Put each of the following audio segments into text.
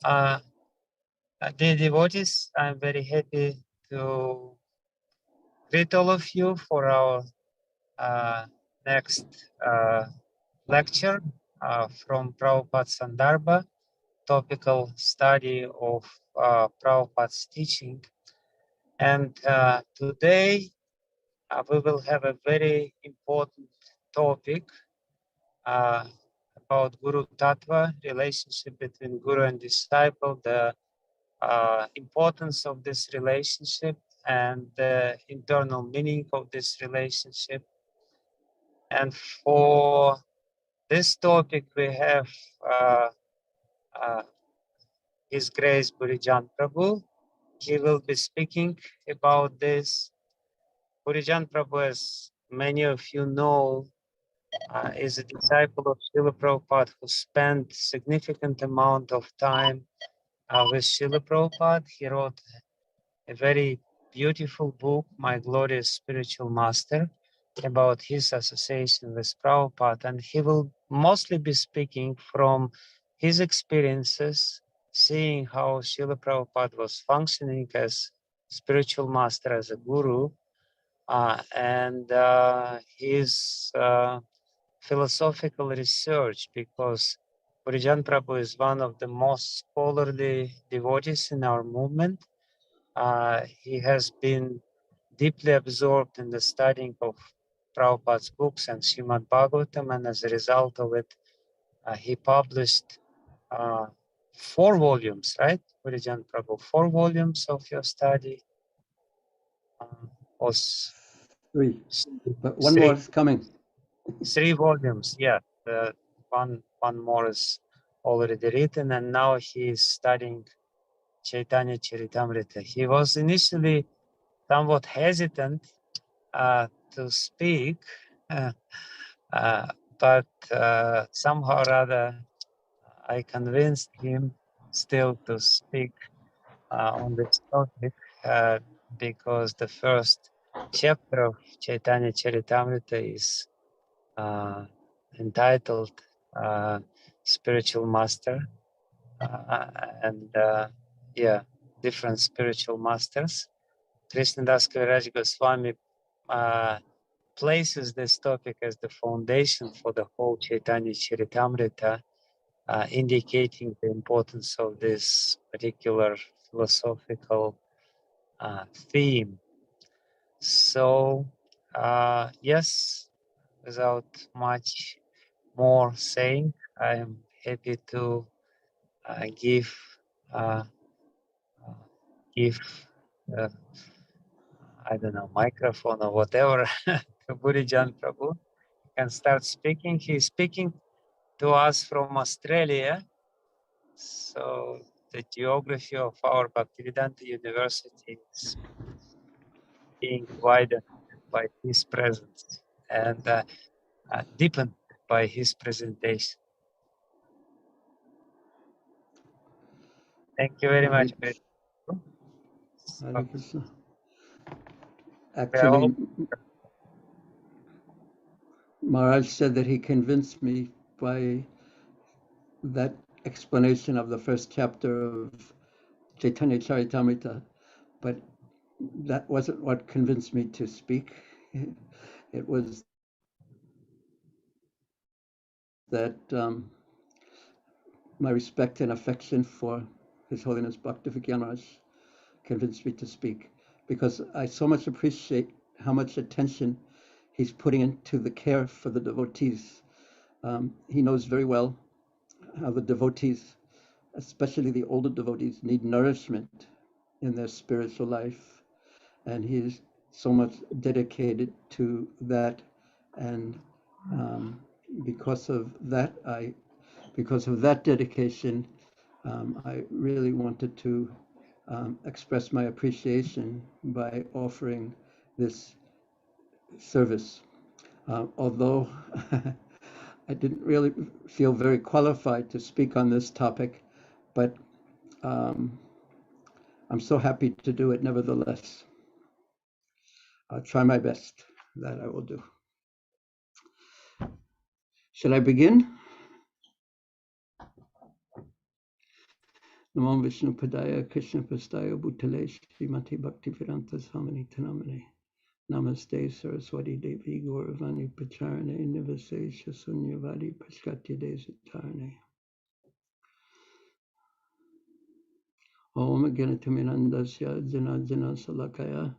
Uh, Dear devotees, I'm very happy to greet all of you for our next lecture from Prabhupada Sandarbha, topical study of Prabhupada's teaching. And today we will have a very important topic about Guru Tattva, relationship between Guru and disciple, the importance of this relationship and the internal meaning of this relationship. And for this topic, we have uh, His Grace Bhurijana Prabhu. He will be speaking about this. Bhurijana Prabhu, as many of you know, is a disciple of Srila Prabhupada who spent significant amount of time with Srila Prabhupada. He wrote a very beautiful book, My Glorious Spiritual Master, about his association with Prabhupada. And he will mostly be speaking from his experiences, seeing how Srila Prabhupada was functioning as spiritual master, as a guru, and his philosophical research, because Bhurijana Prabhu is one of the most scholarly devotees in our movement. He has been deeply absorbed in the studying of Prabhupada's books and Srimad Bhagavatam, and as a result of it, he published 4 volumes, right, Bhurijana Prabhu? 4 volumes of your study? Was 3, but one more is coming. 3 volumes, yeah. One more is already written, and now he is studying Chaitanya Charitamrita. He was initially somewhat hesitant to speak, but somehow or other I convinced him still to speak on this topic, because the first chapter of Chaitanya Charitamrita is entitled Spiritual Master, and yeah, different spiritual masters. Krishnadas Kaviraj Goswami places this topic as the foundation for the whole Chaitanya Charitamrita, indicating the importance of this particular philosophical theme. So, yes, without much more saying, I am happy to give uh, I don't know, microphone or whatever to Bhurijana Prabhu. He can start speaking. He's speaking to us from Australia. So the geography of our Bhaktivedanta University is being widened by his presence and deepened by his presentation. Thank you very much. Hare Krishna. Actually, Maharaj said that he convinced me by that explanation of the first chapter of Chaitanya Charitamrita, but that wasn't what convinced me to speak. It was that my respect and affection for His Holiness Bhaktivedanta Maharaj convinced me to speak, because I so much appreciate how much attention he's putting into the care for the devotees. He knows very well how the devotees, especially the older devotees, need nourishment in their spiritual life, and he is so much dedicated to that. And because of that dedication, I really wanted to express my appreciation by offering this service. Although I didn't really feel very qualified to speak on this topic, but I'm so happy to do it nevertheless. I'll try my best. That I will do. Should I begin? Namo Vishnu Padaya Krishna Pastaya Bhutale Srimati Bhaktivedanta Swamini Tanamane. Namaste Saraswati Devi Gauravani Pacharane Nivasesha Sunyavadi Paskatya Desatarane. Om Ganataminandasya Janajana Salakaya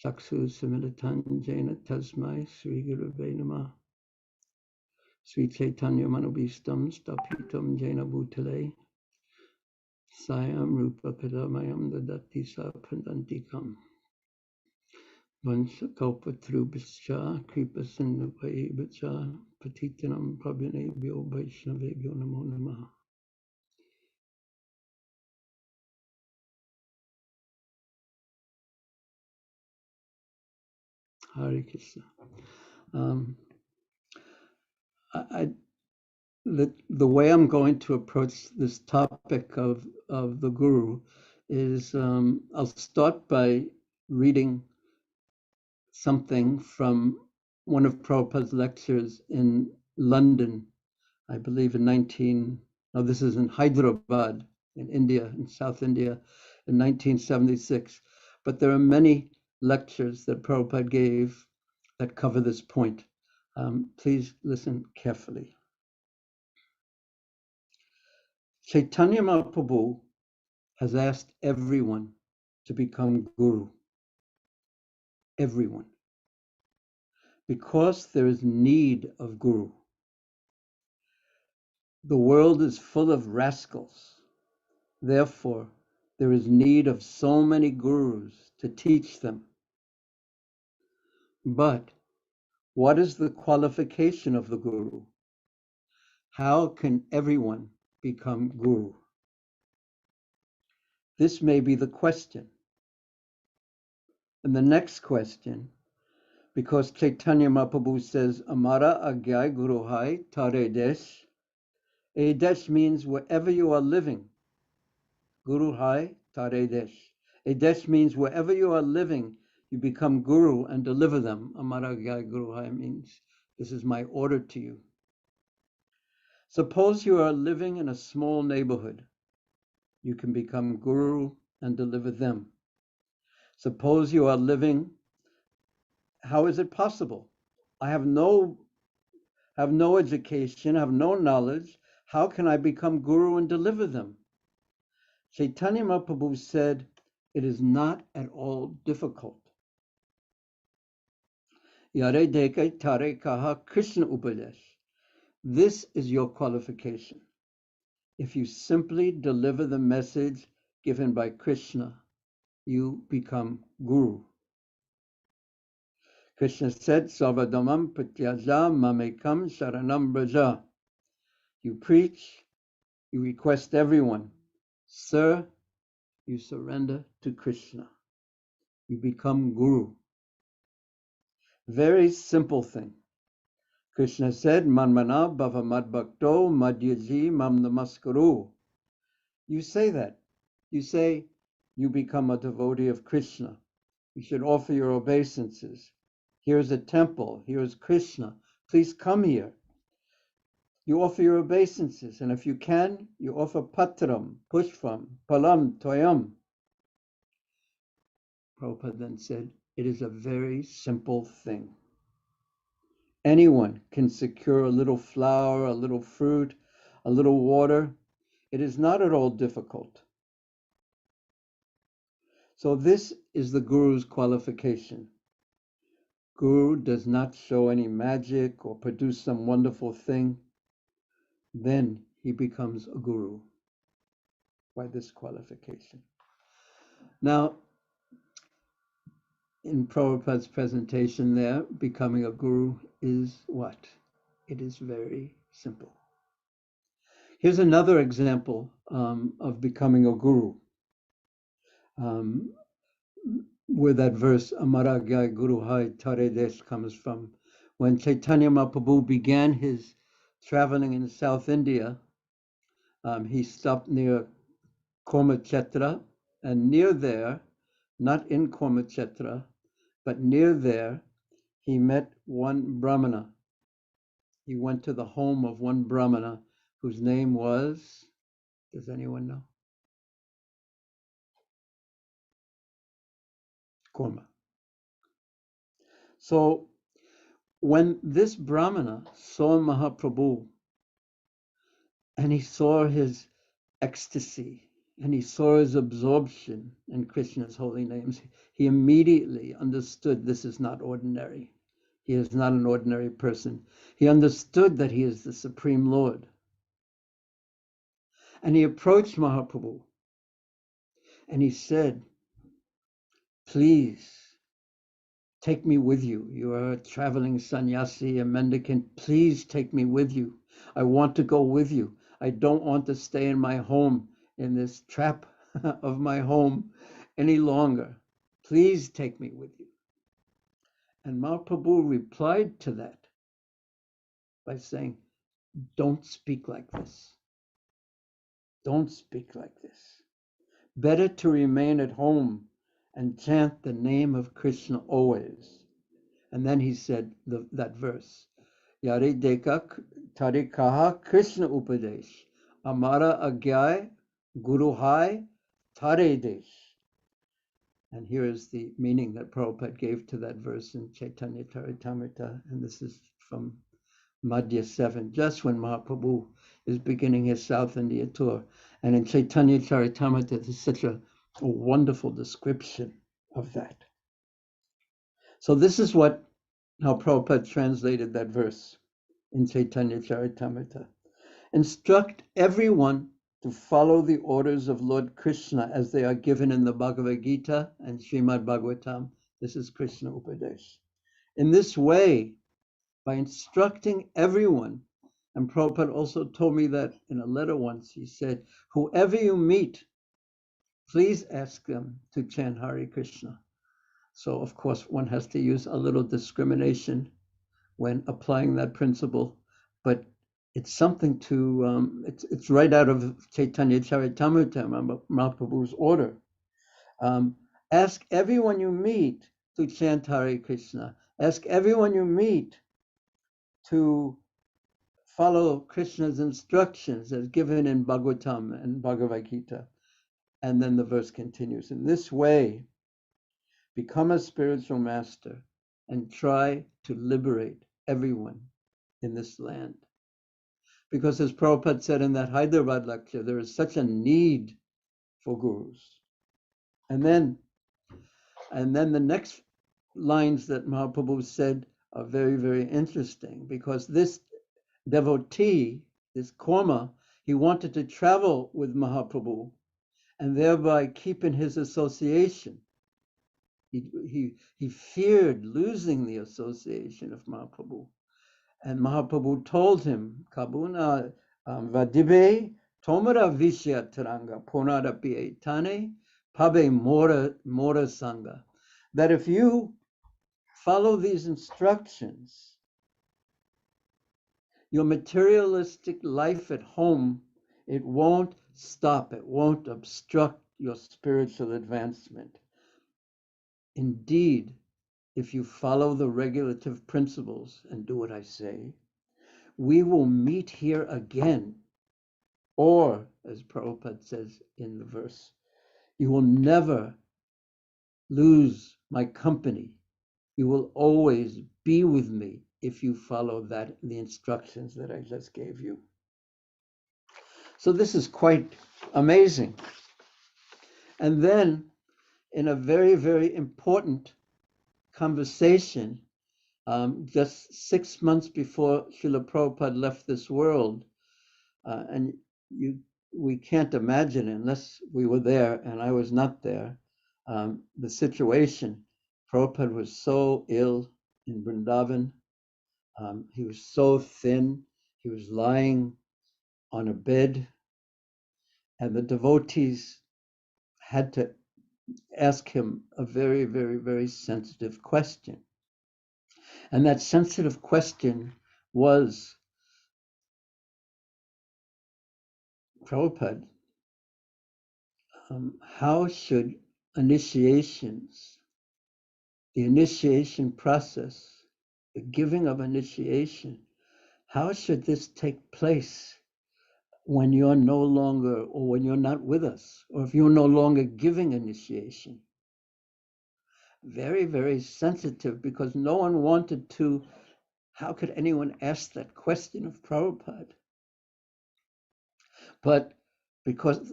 Saksu Similitan Jaina Tasmai Sri Gurave Namah. Sri Chaitanya Manobhistam Stapitam Jaina Bhutale Sayam Rupa Padamayam Dadati Sapandantikam Vansakalpatrubhascha Kripa Sindhuvaivacha Patitanam Prabhinebhyo Vaishnavebhyo Namo Namaha. Hare Krishna. The way I'm going to approach this topic of the Guru is I'll start by reading something from one of Prabhupada's lectures in London, I believe this is in Hyderabad, in India, in South India, in 1976. But there are many lectures that Prabhupada gave that cover this point. Please listen carefully. Chaitanya Mahaprabhu has asked everyone to become Guru. Everyone. Because there is need of Guru. The world is full of rascals. Therefore, there is need of so many Gurus to teach them. But what is the qualification of the Guru? How can everyone become Guru? This may be the question. And the next question, because Chaitanya Mahaprabhu says, Amara Agyai Guru Hai Tare Desh. A Desh means wherever you are living. Guru Hai Tare Desh. A Desh means wherever you are living, you become Guru and deliver them. Amara Agyai Guru Hai means this is my order to you. Suppose you are living in a small neighborhood. You can become Guru and deliver them. Suppose you are living, how is it possible? I have no education, have no knowledge. How can I become Guru and deliver them? Chaitanya Mahaprabhu said, it is not at all difficult. Yare deke tare kaha Krishna upadesh. This is your qualification. If you simply deliver the message given by Krishna, you become Guru. Krishna said, Sarvadhamam pratyaja mamekam sharanam braja. You preach, you request everyone, sir, you surrender to Krishna. You become Guru. Very simple thing. Krishna said, Manmana bhava madbhakto madhyaji mam namaskaru. You say that. You say, you become a devotee of Krishna. You should offer your obeisances. Here's a temple. Here's Krishna. Please come here. You offer your obeisances. And if you can, you offer patram, pushpam, palam, toyam. Prabhupada then said, it is a very simple thing. Anyone can secure a little flour, a little fruit, a little water. It is not at all difficult. So this is the Guru's qualification. Guru does not show any magic or produce some wonderful thing. Then he becomes a Guru by this qualification. Now, in Prabhupada's presentation there, becoming a Guru is what? It is very simple. Here's another example of becoming a Guru. Where that verse Amaragya Guru Hai Tare Desh comes from. When Chaitanya Mahaprabhu began his traveling in South India, he stopped near Kormachetra, and near there, not in Kormachetra, but near there, he met one Brahmana. He went to the home of one Brahmana whose name was, does anyone know? Kurma. So when this Brahmana saw Mahaprabhu and he saw his ecstasy and he saw his absorption in Krishna's holy names, he immediately understood this is not ordinary. He is not an ordinary person. He understood that he is the Supreme Lord. And he approached Mahaprabhu and he said, please take me with you. You are a traveling sannyasi, a mendicant. Please take me with you. I want to go with you. I don't want to stay in my home, in this trap of my home any longer. Please take me with you. And Mahaprabhu replied to that by saying, don't speak like this. Don't speak like this. Better to remain at home and chant the name of Krishna always. And then he said that verse, Yare dekak tare kaha Krishna upadesh, amara agyay guru hai tare desh. And here is the meaning that Prabhupada gave to that verse in Chaitanya Charitamrita, and this is from Madhya 7, just when Mahaprabhu is beginning his South India tour. And in Chaitanya Charitamrita, there's such a wonderful description of that. So this is how Prabhupada translated that verse in Chaitanya Charitamrita. Instruct everyone to follow the orders of Lord Krishna as they are given in the Bhagavad Gita and Srimad Bhagavatam. This is Krishna Upadesh. In this way, by instructing everyone, and Prabhupada also told me that in a letter once, he said, whoever you meet, please ask them to chant Hare Krishna. So of course, one has to use a little discrimination when applying that principle, but it's something to, it's right out of Chaitanya Charitamrita, Mahaprabhu's order. Ask everyone you meet to chant Hare Krishna. Ask everyone you meet to follow Krishna's instructions as given in Bhagavatam and Bhagavad Gita. And then the verse continues. In this way, become a spiritual master and try to liberate everyone in this land. Because as Prabhupada said in that Hyderabad lecture, there is such a need for gurus. And then the next lines that Mahaprabhu said are very, very interesting, because this devotee, this Kurma, he wanted to travel with Mahaprabhu and thereby keep in his association. He feared losing the association of Mahaprabhu. And Mahaprabhu told him, Kabuna vadibe tomara vishya taranga ponara pietane pabe mora sangha. That if you follow these instructions, your materialistic life at home, it won't stop, it won't obstruct your spiritual advancement. Indeed, if you follow the regulative principles and do what I say, we will meet here again. Or, as Prabhupada says in the verse, you will never lose my company. You will always be with me if you follow the instructions that I just gave you. So this is quite amazing. And then, in a very, very important conversation, just 6 months before Srila Prabhupada left this world, and we can't imagine unless we were there, and I was not there, the situation. Prabhupada was so ill in Vrindavan. He was so thin. He was lying on a bed, and the devotees had to ask him a very, very, very sensitive question. And that sensitive question was, Prabhupada, how should initiations, the initiation process, the giving of initiation, how should this take place when you're no longer, or when you're not with us, or if you're no longer giving initiation? very, very sensitive because no one wanted to. How could anyone ask that question of Prabhupada? But because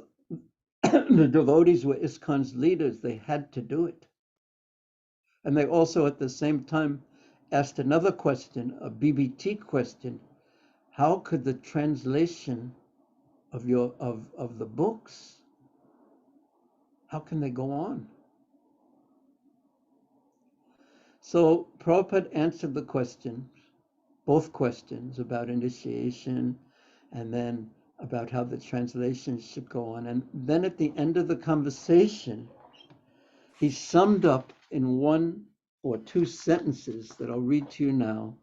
the devotees were ISKCON's leaders, they had to do it. And they also at the same time asked another question, a BBT question. How could the translation of the books, how can they go on? So Prabhupada answered the question, both questions about initiation and then about how the translation should go on. And then at the end of the conversation, he summed up in one or two sentences that I'll read to you now.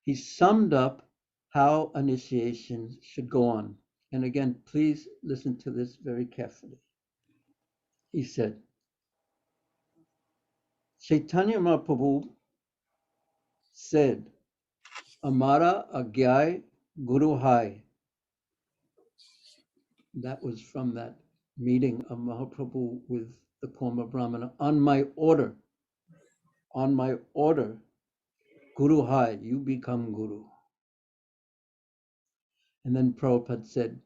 He summed up how initiation should go on. And again, please listen to this very carefully. He said, Chaitanya Mahaprabhu said, Amara Agyay Guru Hai. That was from that meeting of Mahaprabhu with the former Brahmana. On my order, Guru Hai, you become Guru. And then Prabhupada said,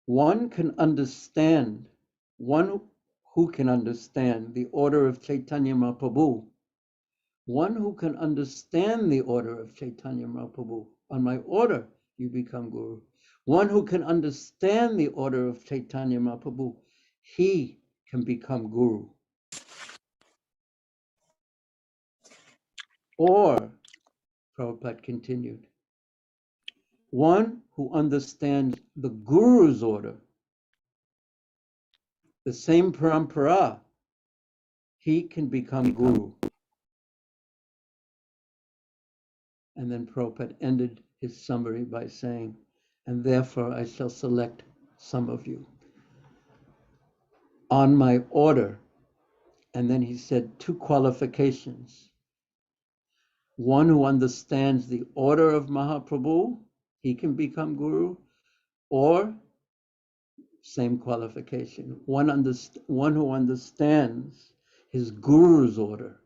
one who can understand the order of Chaitanya Mahaprabhu, one who can understand the order of Chaitanya Mahaprabhu, on my order, you become Guru. One who can understand the order of Chaitanya Mahaprabhu, he can become Guru. Or, Prabhupada continued, one who understands the Guru's order, the same parampara, he can become Guru. And then Prabhupada ended his summary by saying, and therefore I shall select some of you. On my order, and then he said two qualifications. One who understands the order of Mahaprabhu, he can become Guru, or same qualification, one who understands his Guru's order,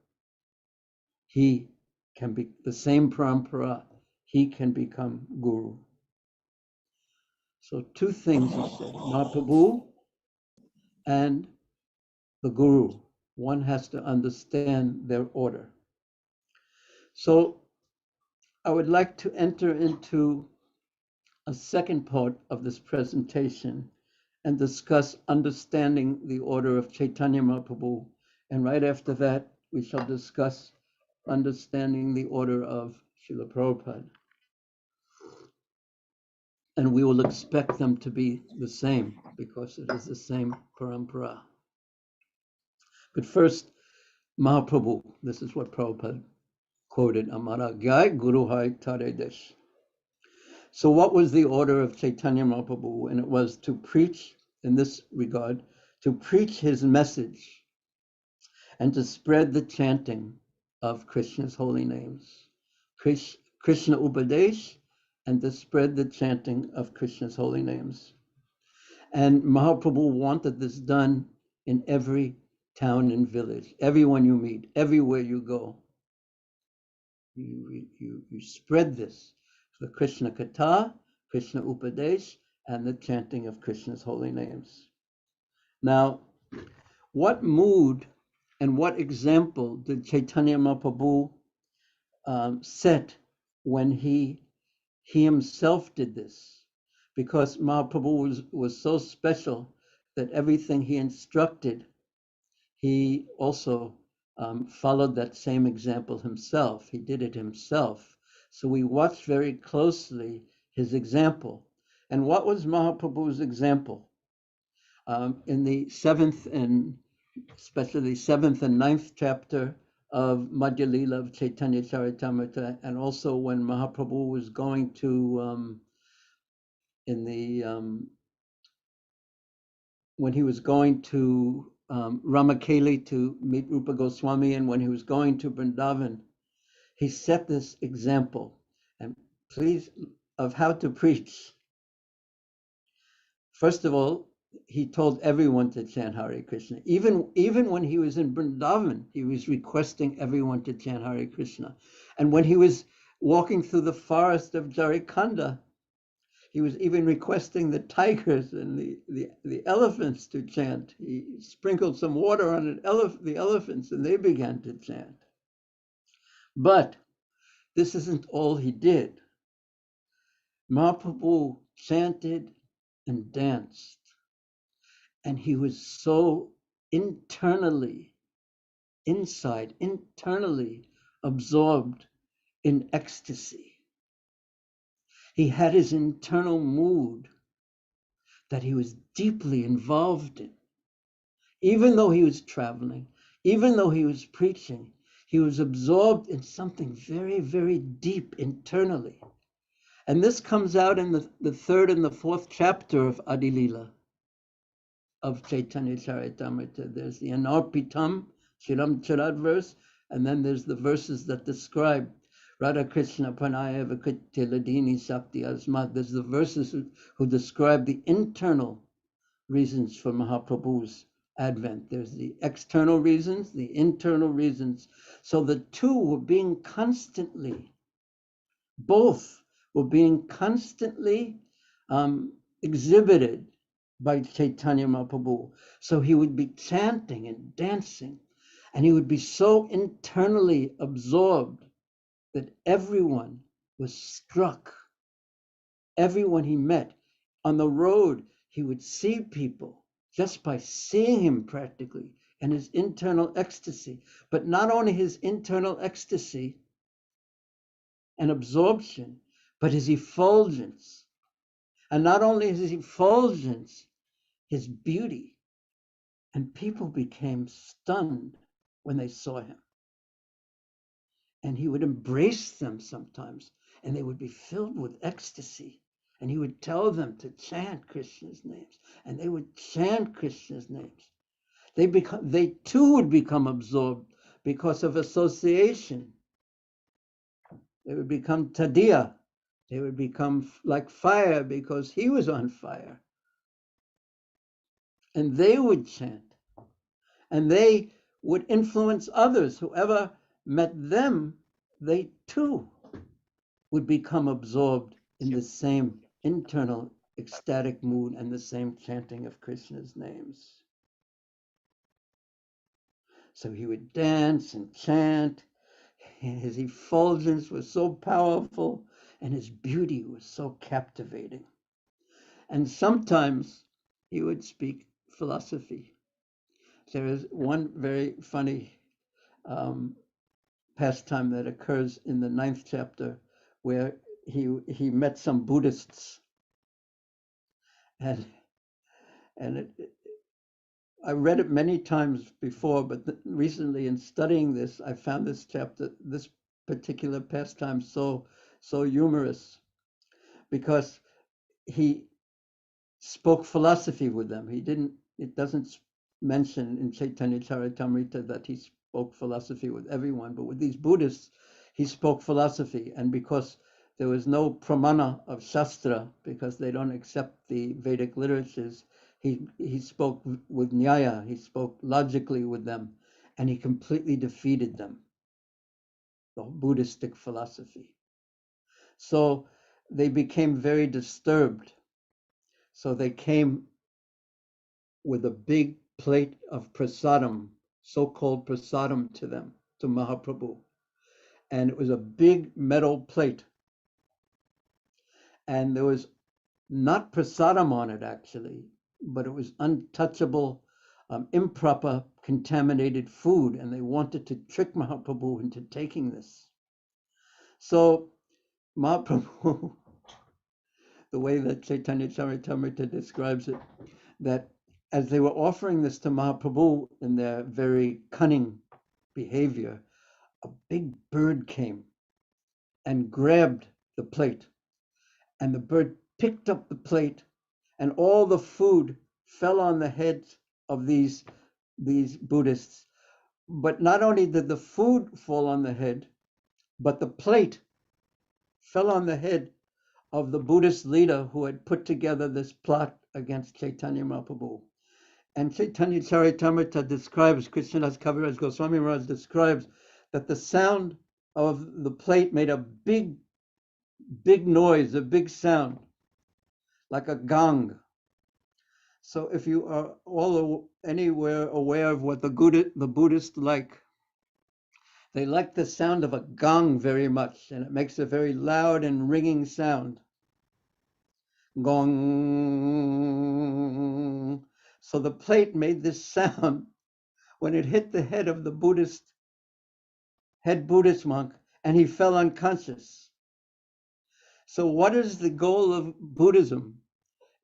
he can be the same parampara, he can become Guru. So two things he said, Mahaprabhu and the Guru. One has to understand their order. So I would like to enter into a second part of this presentation and discuss understanding the order of Chaitanya Mahaprabhu. And right after that, we shall discuss understanding the order of Srila Prabhupada. And we will expect them to be the same because it is the same parampara. But first, Mahaprabhu, this is what Prabhupada quoted, Amara Gai Guru Hai Tare Desh. So what was the order of Chaitanya Mahaprabhu? And it was to preach, in this regard, to preach his message and to spread the chanting of Krishna's holy names. Krishna Upadesh, and to spread the chanting of Krishna's holy names. And Mahaprabhu wanted this done in every town and village, everyone you meet, everywhere you go. You spread this, the Krishna Katha, Krishna Upadesh, and the chanting of Krishna's holy names. Now, what mood and what example did Chaitanya Mahaprabhu set when he himself did this? Because Mahaprabhu was so special that everything he instructed, he also followed that same example himself. He did it himself. So we watched very closely his example. And what was Mahaprabhu's example? In the seventh and especially seventh and ninth chapter of Madhya Lila of Chaitanya Charitamrita, and also when Mahaprabhu was going to when he was going to Ramakeli to meet Rupa Goswami, and when he was going to Vrindavan, he set this example, and please, of how to preach. First of all, he told everyone to chant Hare Krishna. Even when he was in Vrindavan, he was requesting everyone to chant Hare Krishna. And when he was walking through the forest of Jharikanda, he was even requesting the tigers and the elephants to chant. He sprinkled some water on the elephants and they began to chant. But this isn't all he did. Mahaprabhu chanted and danced, and he was so internally absorbed in ecstasy. He had his internal mood that he was deeply involved in. Even though he was traveling, even though he was preaching, he was absorbed in something very, very deep internally. And this comes out in the third and the fourth chapter of Adi Lila, of Chaitanya Charitamrita. There's the Anarpitam, Chiram Charat verse, and then there's the verses that describe Radha Krishna Pranaya Vakritya Ladini Shakti Asmat. There's the verses who describe the internal reasons for Mahaprabhu's advent. There's the external reasons, the internal reasons. So the two were being constantly, both were being constantly exhibited by Chaitanya Mahaprabhu. So he would be chanting and dancing, and he would be so internally absorbed that everyone was struck. Everyone he met on the road, he would see people just by seeing him practically, and his internal ecstasy. But not only his internal ecstasy and absorption, but his effulgence. And not only his effulgence, his beauty. And people became stunned when they saw him. And he would embrace them sometimes, and they would be filled with ecstasy. And he would tell them to chant Krishna's names, and they would chant Krishna's names. They too would become absorbed because of association. They would become tadiya. They would become like fire because he was on fire. And they would chant. And they would influence others. Whoever met them, they too would become absorbed in the same internal ecstatic mood and the same chanting of Krishna's names. So he would dance and chant. His effulgence was so powerful, and his beauty was so captivating. And sometimes he would speak philosophy. There is one very funny pastime that occurs in the 9th chapter where he met some Buddhists, and I read it many times before, but recently in studying this, I found this particular pastime so humorous, because he spoke philosophy with them. It doesn't mention in Chaitanya Charitamrita that he spoke philosophy with everyone, but with these Buddhists, he spoke philosophy. And because there was no pramana of Shastra, because they don't accept the Vedic literatures, he spoke with Nyaya, he spoke logically with them, and he completely defeated them, the Buddhistic philosophy. So they became very disturbed. So they came with a big plate of prasadam, so-called prasadam, to them, to Mahaprabhu. And it was a big metal plate. And there was not prasadam on it, actually, but it was untouchable, improper, contaminated food. And they wanted to trick Mahaprabhu into taking this. So Mahaprabhu, the way that Chaitanya Charitamrita describes it, that as they were offering this to Mahaprabhu in their very cunning behavior, a big bird came and grabbed the plate. And the bird picked up the plate, and all the food fell on the heads of these Buddhists. But not only did the food fall on the head, but the plate fell on the head of the Buddhist leader who had put together this plot against Chaitanya Mahaprabhu. And Chaitanya Charitamrita describes, Krishnadas Kaviraj Goswami Maharaj describes that the sound of the plate made a big noise, a big sound, like a gong. So if you are all anywhere aware of what the Buddhists like, they like the sound of a gong very much, and it makes a very loud and ringing sound. Gong. So the plate made this sound when it hit the head of the head Buddhist monk, and he fell unconscious. So what is the goal of Buddhism?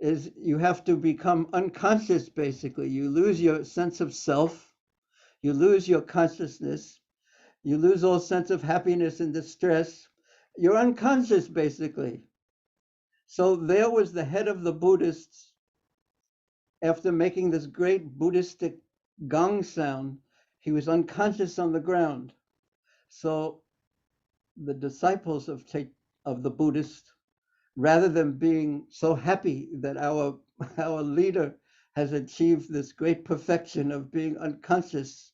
Is you have to become unconscious, basically. You lose your sense of self, you lose your consciousness, you lose all sense of happiness and distress. You're unconscious, basically. So there was the head of the Buddhists, after making this great Buddhistic gong sound, he was unconscious on the ground. So the disciples of the Buddhist, rather than being so happy that our leader has achieved this great perfection of being unconscious,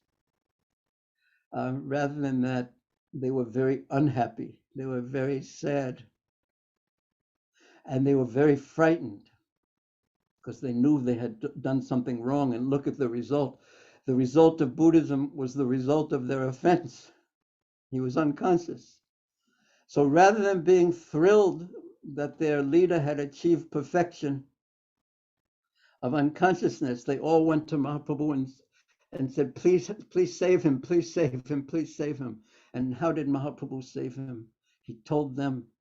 rather than that, they were very unhappy. They were very sad. And they were very frightened because they knew they had done something wrong. And look at the result. The result of Buddhism was the result of their offense. He was unconscious. So rather than being thrilled that their leader had achieved perfection of unconsciousness, they all went to Mahaprabhu and said, please save him, please save him, please save him. And how did Mahaprabhu save him? He told them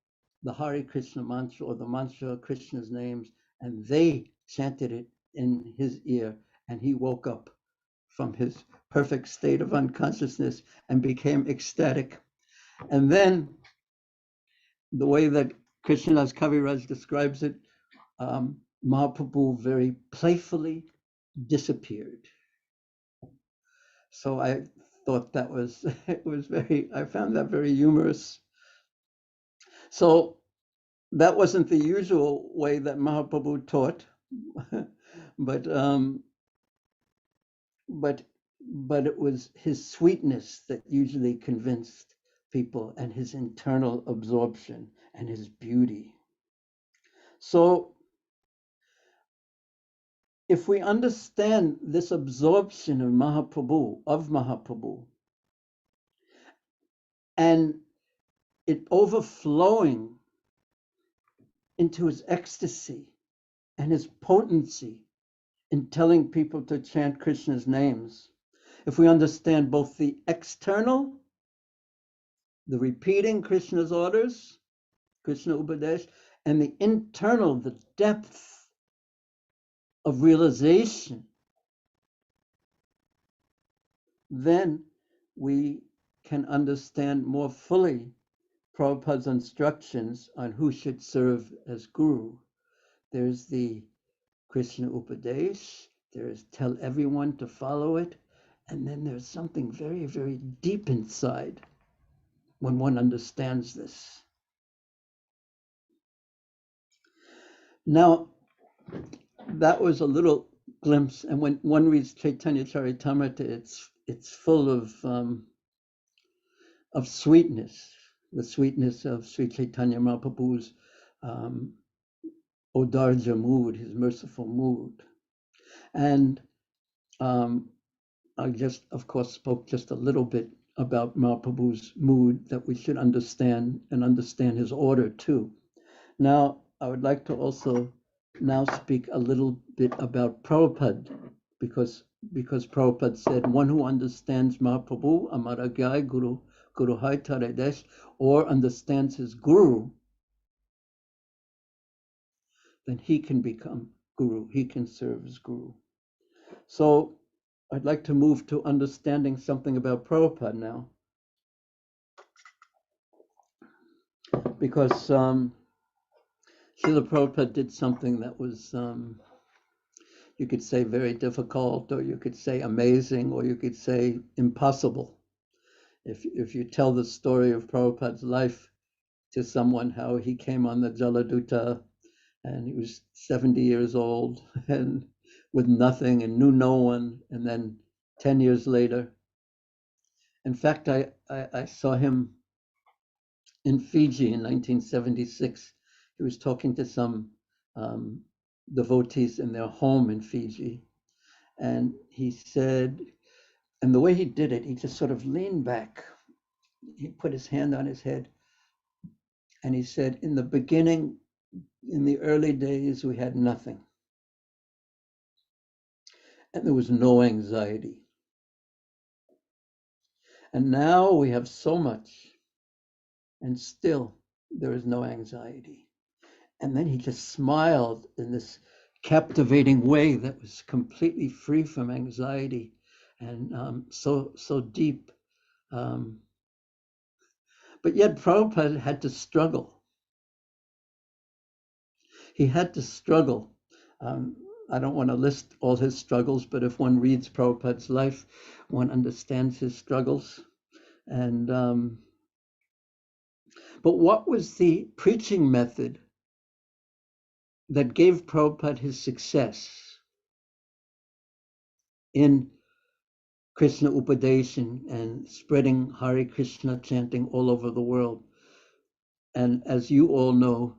the Hare Krishna mantra, or the mantra of Krishna's names, and they chanted it in his ear, and he woke up from his perfect state of unconsciousness and became ecstatic. And then the way that Krishnadas Kaviraj describes it, Mahaprabhu very playfully disappeared. So I thought that was, I found that very humorous. So that wasn't the usual way that Mahaprabhu taught, but it was his sweetness that usually convinced people, and his internal absorption and his beauty. So if we understand this absorption of Mahaprabhu, and it overflowing into his ecstasy and his potency in telling people to chant Krishna's names, if we understand both the external, the repeating Krishna's orders, Krishna Upadesh, and the internal, the depth of realization, then we can understand more fully Prabhupada's instructions on who should serve as guru. There's the Krishna Upadesh, there's tell everyone to follow it, and then there's something very, very deep inside when one understands this. Now, that was a little glimpse, and when one reads Chaitanya Charitamrita, it's full of sweetness, the sweetness of Sri Chaitanya Mahaprabhu's Odarja mood, his merciful mood. And I just, of course, spoke just a little bit about Mahaprabhu's mood that we should understand, and understand his order too. Now, I would like to also now speak a little bit about Prabhupada, because Prabhupada said, one who understands Mahaprabhu, Amaragyai Guru, Guru Hai Taredesh, or understands his guru, then he can become guru, he can serve as guru. So I'd like to move to understanding something about Prabhupada now, because Srila Prabhupada did something that was, you could say, very difficult, or you could say amazing, or you could say impossible. If you tell the story of Prabhupada's life to someone how he came on the Jaladuta and he was 70 years old and with nothing and knew no one. And then 10 years later, in fact, I saw him in Fiji in 1976. He was talking to some devotees in their home in Fiji. And he said, and the way he did it, he just sort of leaned back. He put his hand on his head and he said, in the beginning, in the early days, we had nothing. And there was no anxiety. And now we have so much, and still there is no anxiety. And then he just smiled in this captivating way that was completely free from anxiety and so deep. But yet Prabhupada had to struggle. He had to struggle. I don't want to list all his struggles, but if one reads Prabhupada's life, one understands his struggles. And but what was the preaching method that gave Prabhupada his success in Krishna Upadeshan and spreading Hare Krishna chanting all over the world? And as you all know,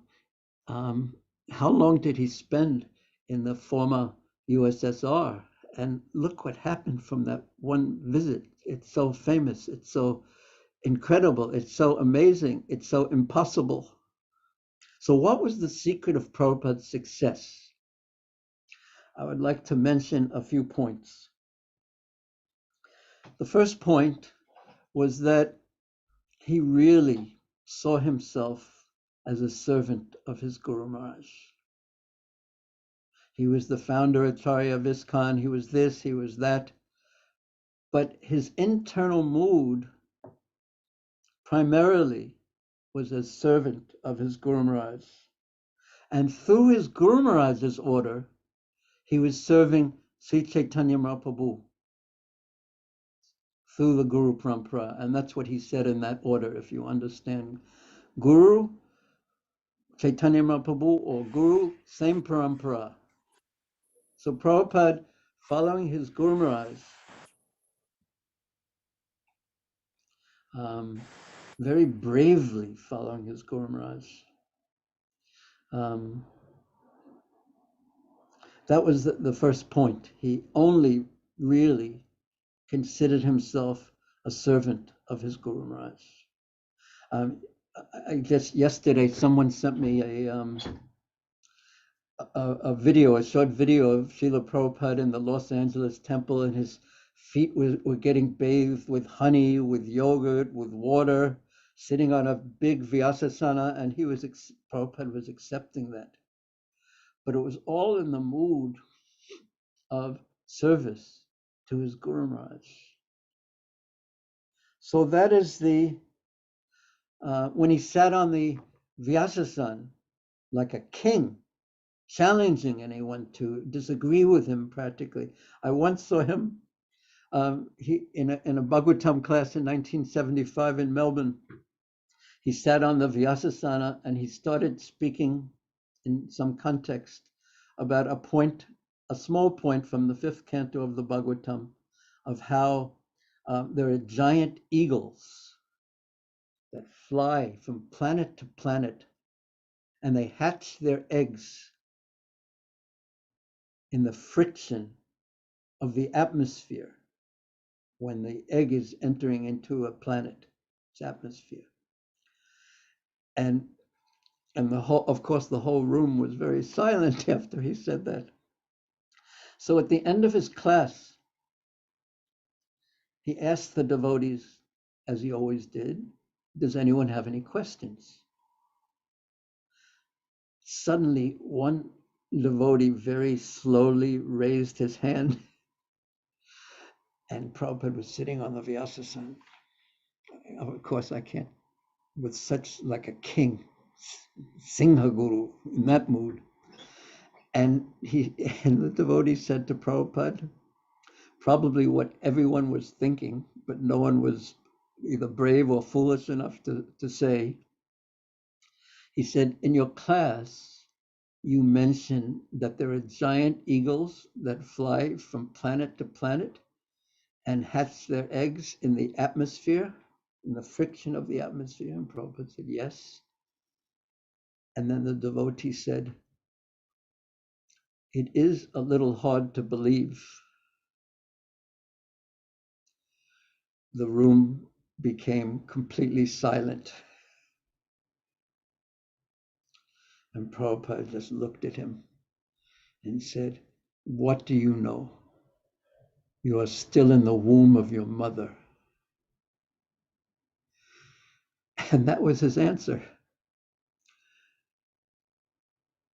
how long did he spend in the former USSR? And look what happened from that one visit. It's so famous. It's so incredible. It's so amazing. It's so impossible. So what was the secret of Prabhupada's success? I would like to mention a few points. The first point was that he really saw himself as a servant of his Guru Maharaj. He was the founder Acharya of ISKCON, he was this, he was that. But his internal mood primarily was as servant of his Guru Maharaj. And through his Guru Maharaj's order, he was serving Sri Chaitanya Mahaprabhu through the Guru Parampara. And that's what he said in that order, if you understand. Guru, Chaitanya Mahaprabhu, or Guru, same Parampara. So Prabhupada, following his Guru Maharaj, very bravely following his Guru Maharaj. That was the first point. He only really considered himself a servant of his Guru Maharaj. I guess yesterday someone sent me a video, a short video of Srila Prabhupada in the Los Angeles temple, and his feet were getting bathed with honey, with yogurt, with water, sitting on a big Vyasasana, and Prabhupada was accepting that. But it was all in the mood of service to his Guru Maharaj. So that is when he sat on the Vyasasana like a king, challenging anyone to disagree with him practically. I once saw him in a Bhagavatam class in 1975 in Melbourne. He sat on the Vyasasana and he started speaking in some context about a small point from the 5th canto of the Bhagavatam, of how there are giant eagles that fly from planet to planet, and they hatch their eggs in the friction of the atmosphere when the egg is entering into a planet's atmosphere. And of course, the whole room was very silent after he said that. So at the end of his class, he asked the devotees, as he always did, does anyone have any questions? Suddenly, one devotee very slowly raised his hand, and Prabhupada was sitting on the Vyasasana. Of course, I can't, with such like a king, Singha Guru, in that mood. And the devotee said to Prabhupada, probably what everyone was thinking, but no one was either brave or foolish enough to say, He said, in your class, you mentioned that there are giant eagles that fly from planet to planet and hatch their eggs in the atmosphere, in the friction of the atmosphere. And Prabhupada said, yes. And then the devotee said, it is a little hard to believe. The room became completely silent. And Prabhupada just looked at him and said, what do you know? You are still in the womb of your mother. And that was his answer.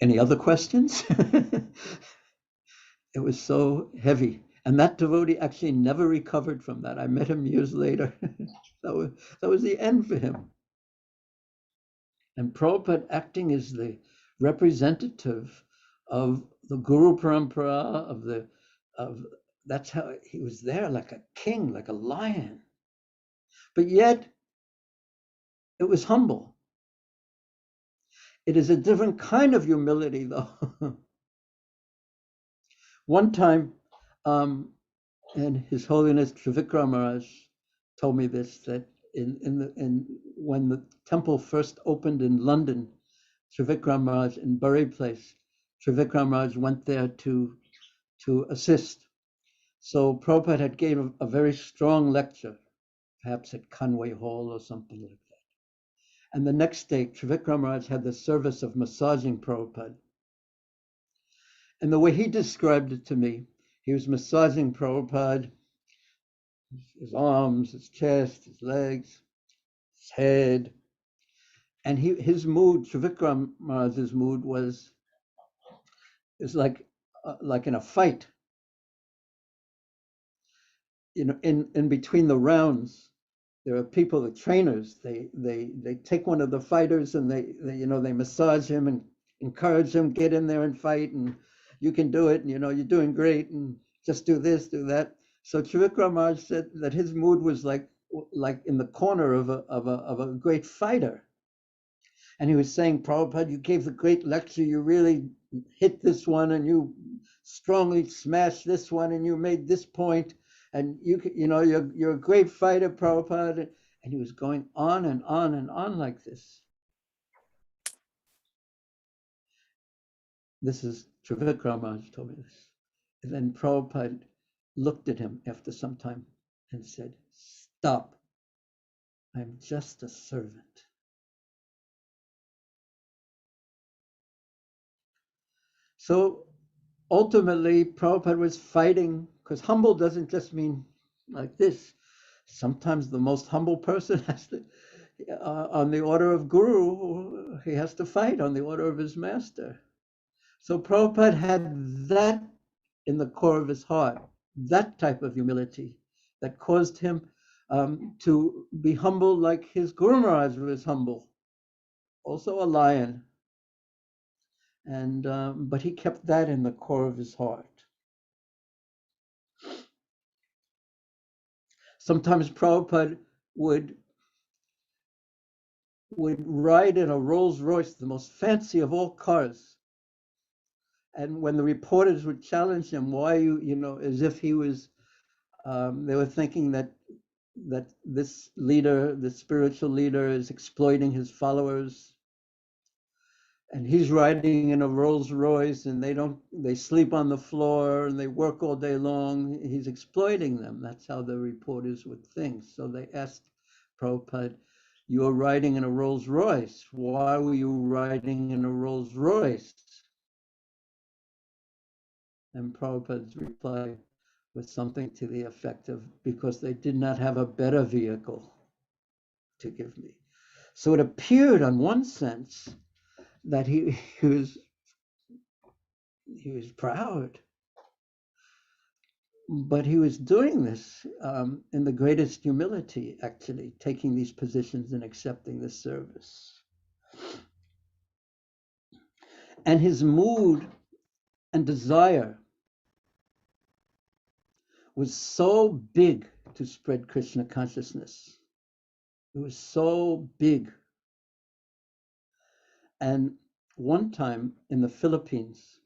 Any other questions? It was so heavy. And that devotee actually never recovered from that. I met him years later. that was the end for him. And Prabhupada, acting as the representative of the Guru Parampara, that's how he was there, like a king, like a lion. But yet, it was humble. It is a different kind of humility, though. One time, and His Holiness Trivikram Maharaj told me this, that when the temple first opened in London, Trivikram Maharaj in Bury Place, Trivikram Maharaj went there to assist. So Prabhupada had gave a very strong lecture, perhaps at Conway Hall or something like that. And the next day, Trivikram Maharaj had the service of massaging Prabhupada. And the way he described it to me, he was massaging Prabhupada, his arms, his chest, his legs, his head. And his mood, Trivikram Maharaj's mood was like in a fight. You know, in between the rounds, there are people, the trainers, they take one of the fighters and they massage him and encourage him, get in there and fight, and you can do it, and you're doing great, and just do this, do that. So Trivikram Maharaj said that his mood was like in the corner of a great fighter. And he was saying, Prabhupada, you gave a great lecture, you really hit this one, and you strongly smashed this one, and you made this point, and you're a great fighter, Prabhupada. And he was going on and on and on like this. This is Trivikram Maharaj told me this. And then Prabhupada looked at him after some time and said, stop. I'm just a servant. So ultimately, Prabhupada was fighting, because humble doesn't just mean like this. Sometimes the most humble person has to, on the order of Guru, he has to fight on the order of his master. So Prabhupada had that in the core of his heart, that type of humility that caused him to be humble like his Guru Maharaj was humble, also a lion. And but he kept that in the core of his heart. Sometimes Prabhupada would ride in a Rolls Royce, the most fancy of all cars. And when the reporters would challenge him, why as if he was, they were thinking that this leader, this spiritual leader, is exploiting his followers. And he's riding in a Rolls Royce, and they sleep on the floor and they work all day long. He's exploiting them. That's how the reporters would think. So they asked Prabhupada, you're riding in a Rolls Royce. Why were you riding in a Rolls Royce? And Prabhupada's reply was something to the effect of, because they did not have a better vehicle to give me. So it appeared on one sense that he was proud, but he was doing this in the greatest humility, actually, taking these positions and accepting this service. And his mood and desire was so big to spread Krishna consciousness. It was so big. And one time in the Philippines,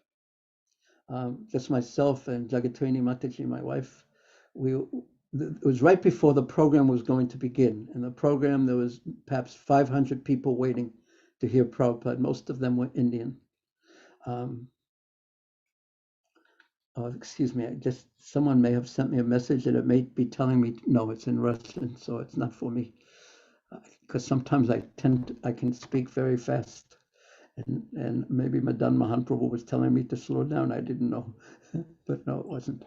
just myself and Jagatrini Mataji, my wife, it was right before the program was going to begin. In the program, there was perhaps 500 people waiting to hear Prabhupada. Most of them were Indian. Oh, excuse me, someone may have sent me a message and it may be telling me, no, it's in Russian, so it's not for me. Because sometimes I can speak very fast. And maybe Madan Mahan Prabhu was telling me to slow down. I didn't know, but no, it wasn't.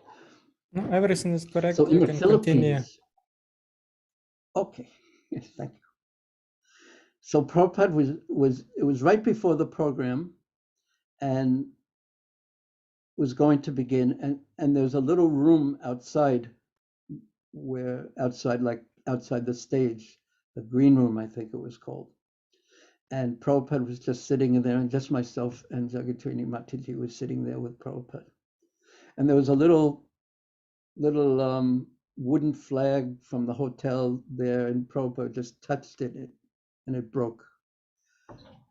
No, everything is correct. So in You the can continue. Philippines, okay, yes, thank you. So Prabhupada it was right before the program and was going to begin, and there's a little room outside outside the stage, the green room, I think it was called. And Prabhupada was just sitting in there, and just myself and Jagatrini Mataji was sitting there with Prabhupada. And there was a little wooden flag from the hotel there, and Prabhupada just touched it, and it broke.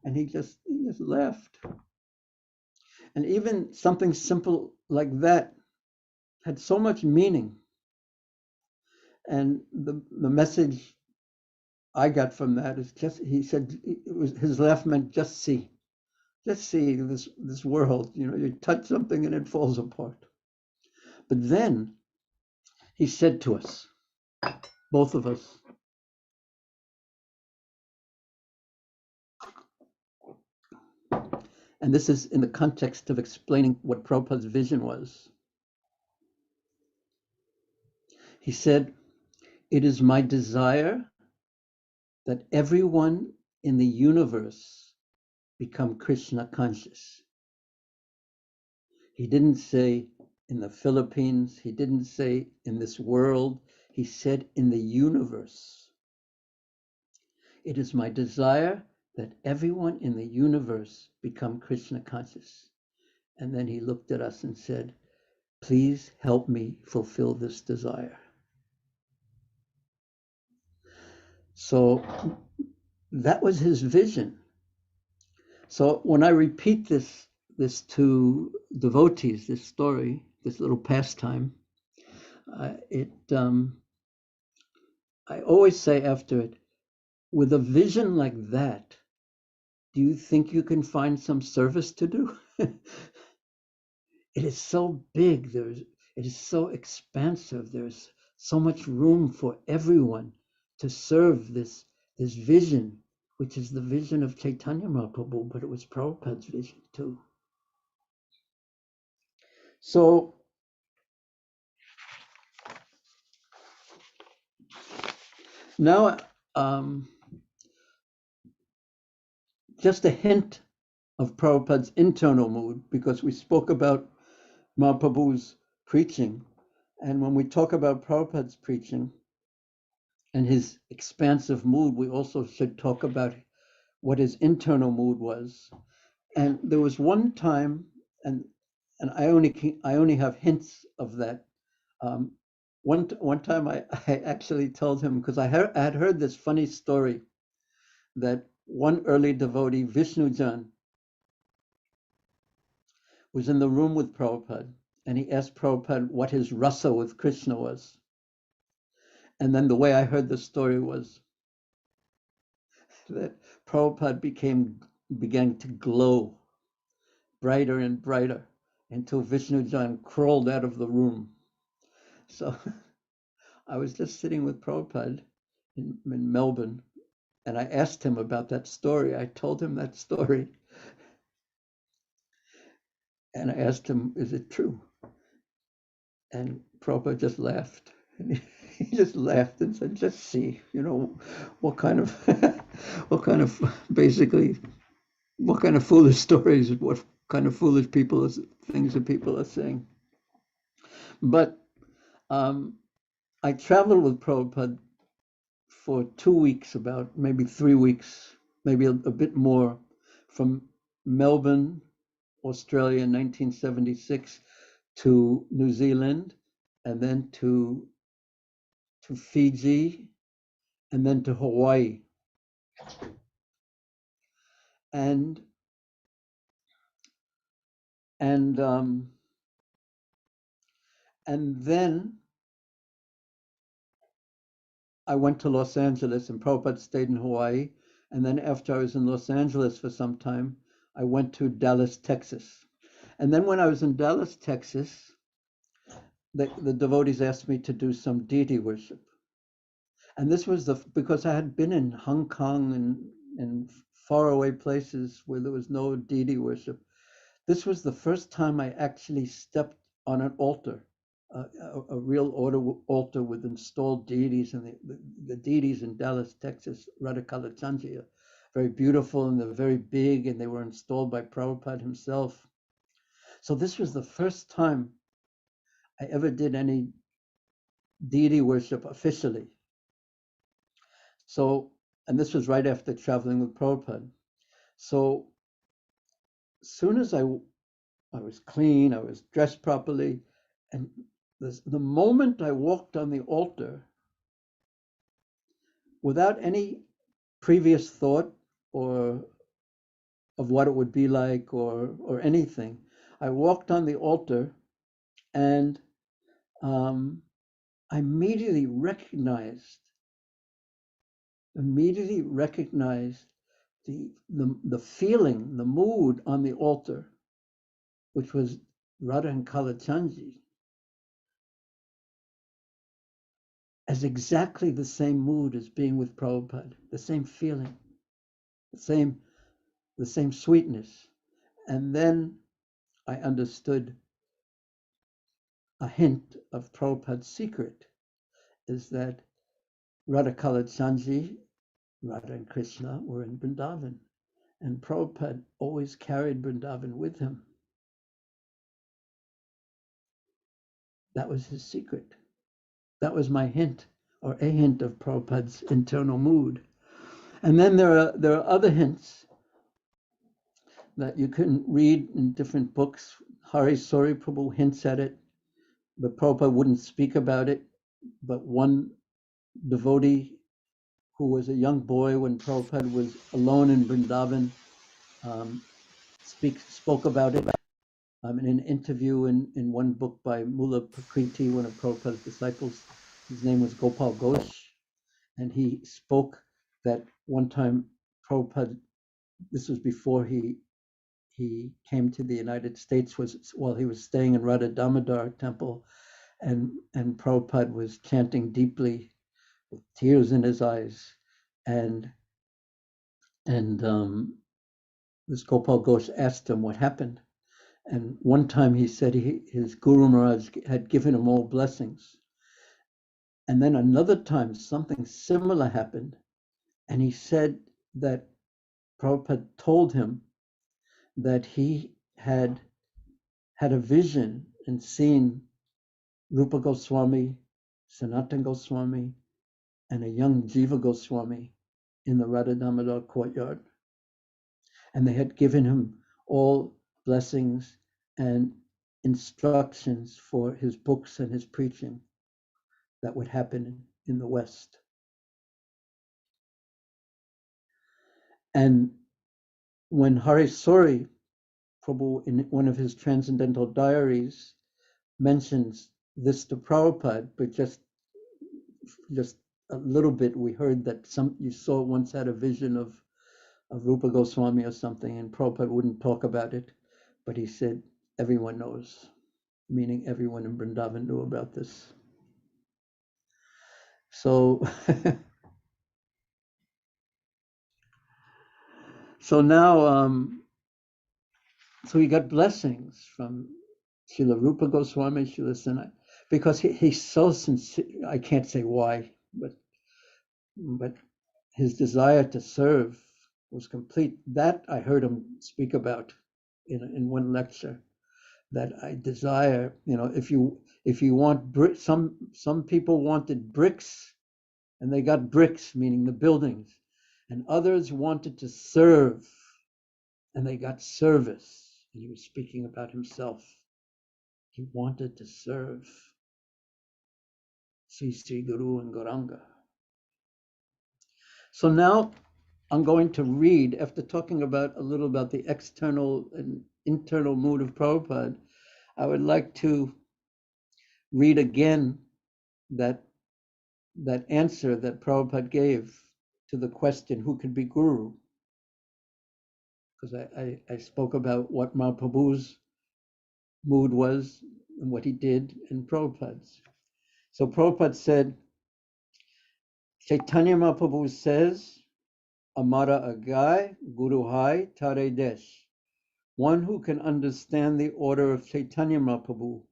And he just laughed. And even something simple like that had so much meaning. And the message I got from that is just, he said, his laugh meant just see this world, you touch something and it falls apart. But then he said to us, both of us, and this is in the context of explaining what Prabhupada's vision was. He said, "It is my desire that everyone in the universe become Krishna conscious." He didn't say in the Philippines, he didn't say in this world, he said in the universe. It is my desire that everyone in the universe become Krishna conscious. And then he looked at us and said, "Please help me fulfill this desire." So that was his vision. So when I repeat this to devotees, this story, this little pastime, I always say after it, with a vision like that, do you think you can find some service to do? It is so big. It is so expansive. There's so much room for everyone to serve this vision, which is the vision of Chaitanya Mahaprabhu, but it was Prabhupada's vision too. So now, just a hint of Prabhupada's internal mood, because we spoke about Mahaprabhu's preaching. And when we talk about Prabhupada's preaching and his expansive mood, we also should talk about what his internal mood was. And there was one time, and I only have hints of that. One time I actually told him, because I had heard this funny story that one early devotee, Vishnujan, was in the room with Prabhupada, and he asked Prabhupada what his rasa with Krishna was. And then the way I heard the story was that Prabhupada began to glow brighter and brighter until Vishnujan crawled out of the room. So I was just sitting with Prabhupada in Melbourne, and I asked him about that story. I told him that story. And I asked him, "Is it true?" And Prabhupada just laughed. And he just laughed and said, "Just see, what kind of foolish stories, what kind of foolish things that people are saying." But I traveled with Prabhupada for 2 weeks, about maybe 3 weeks, maybe a bit more, from Melbourne, Australia in 1976 to New Zealand, and then to Fiji, and then to Hawaii. And And then I went to Los Angeles, and Prabhupada stayed in Hawaii. And then after I was in Los Angeles for some time, I went to Dallas, Texas. And then when I was in Dallas, Texas, the devotees asked me to do some deity worship. And this was because I had been in Hong Kong and faraway places where there was no deity worship. This was the first time I actually stepped on an altar, a real altar with installed deities, and the deities in Dallas, Texas, Radhakala Chanji, are very beautiful, and they're very big, and they were installed by Prabhupada himself. So this was the first time I ever did any deity worship officially. So, and this was right after traveling with Prabhupada. So as soon as I was clean, I was dressed properly, and the moment I walked on the altar, without any previous thought or of what it would be like or anything, I walked on the altar, and I immediately recognized the feeling, the mood on the altar, which was Radha and Kalachandji, as exactly the same mood as being with Prabhupada, the same feeling, the same sweetness. And then I understood a hint of Prabhupada's secret is that Radha Kalachandji, Radha and Krishna were in Vrindavan, and Prabhupada always carried Vrindavan with him. That was his secret. That was my hint, or a hint of Prabhupada's internal mood. And then there are other hints that you can read in different books. Hari Sori Prabhu hints at it, but Prabhupada wouldn't speak about it. But one devotee who was a young boy when Prabhupada was alone in Vrindavan spoke about it in an interview in one book by Mula Prakriti, one of Prabhupada's disciples. His name was Gopal Ghosh, and he spoke that one time Prabhupada, this was before he came to the United States, was while he was staying in Radha Damodar temple, and Prabhupada was chanting deeply with tears in his eyes, and this Gopal Ghosh asked him what happened. And one time he said his Guru Maharaj had given him all blessings. And then another time something similar happened, and he said that Prabhupada told him that he had a vision and seen Rupa Goswami, Sanatan Goswami, and a young Jiva Goswami in the Radha Damodar courtyard. And they had given him all blessings and instructions for his books and his preaching that would happen in the West. And when Hari Sori Prabhu, in one of his transcendental diaries, mentions this to Prabhupada, but just a little bit, we heard that you saw once had a vision of Rupa Goswami or something, and Prabhupada wouldn't talk about it, but he said, everyone knows, meaning everyone in Vrindavan knew about this. So, so now, so he got blessings from Srila Rupa Goswami, Srila Sanat, because he's so sincere. I can't say why, but his desire to serve was complete. That I heard him speak about in one lecture. That I desire, if you want some people wanted bricks, and they got bricks, meaning the buildings, and others wanted to serve, and they got service. And he was speaking about himself. He wanted to serve Sri Guru and Gauranga. So now I'm going to read, after talking about a little about the external and internal mood of Prabhupada, I would like to read again that answer that Prabhupada gave to the question, who could be guru? Because I spoke about what Mahaprabhu's mood was and what he did in Prabhupada's. So Prabhupada said, Chaitanya Mahaprabhu says, Amara Agai, Guru Hai, Tare Desh. One who can understand the order of Chaitanya Mahaprabhu,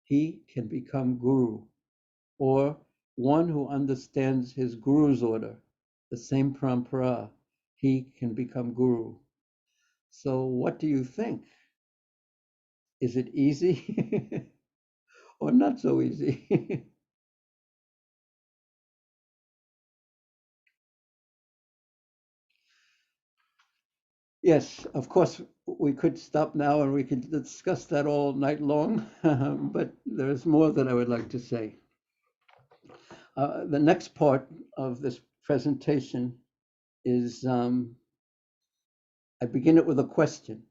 he can become guru. Or one who understands his guru's order, the same parampara, he can become guru. So what do you think? Is it easy or not so easy? Yes, of course, we could stop now and we could discuss that all night long, but there's more that I would like to say. The next part of this presentation is I begin it with a question.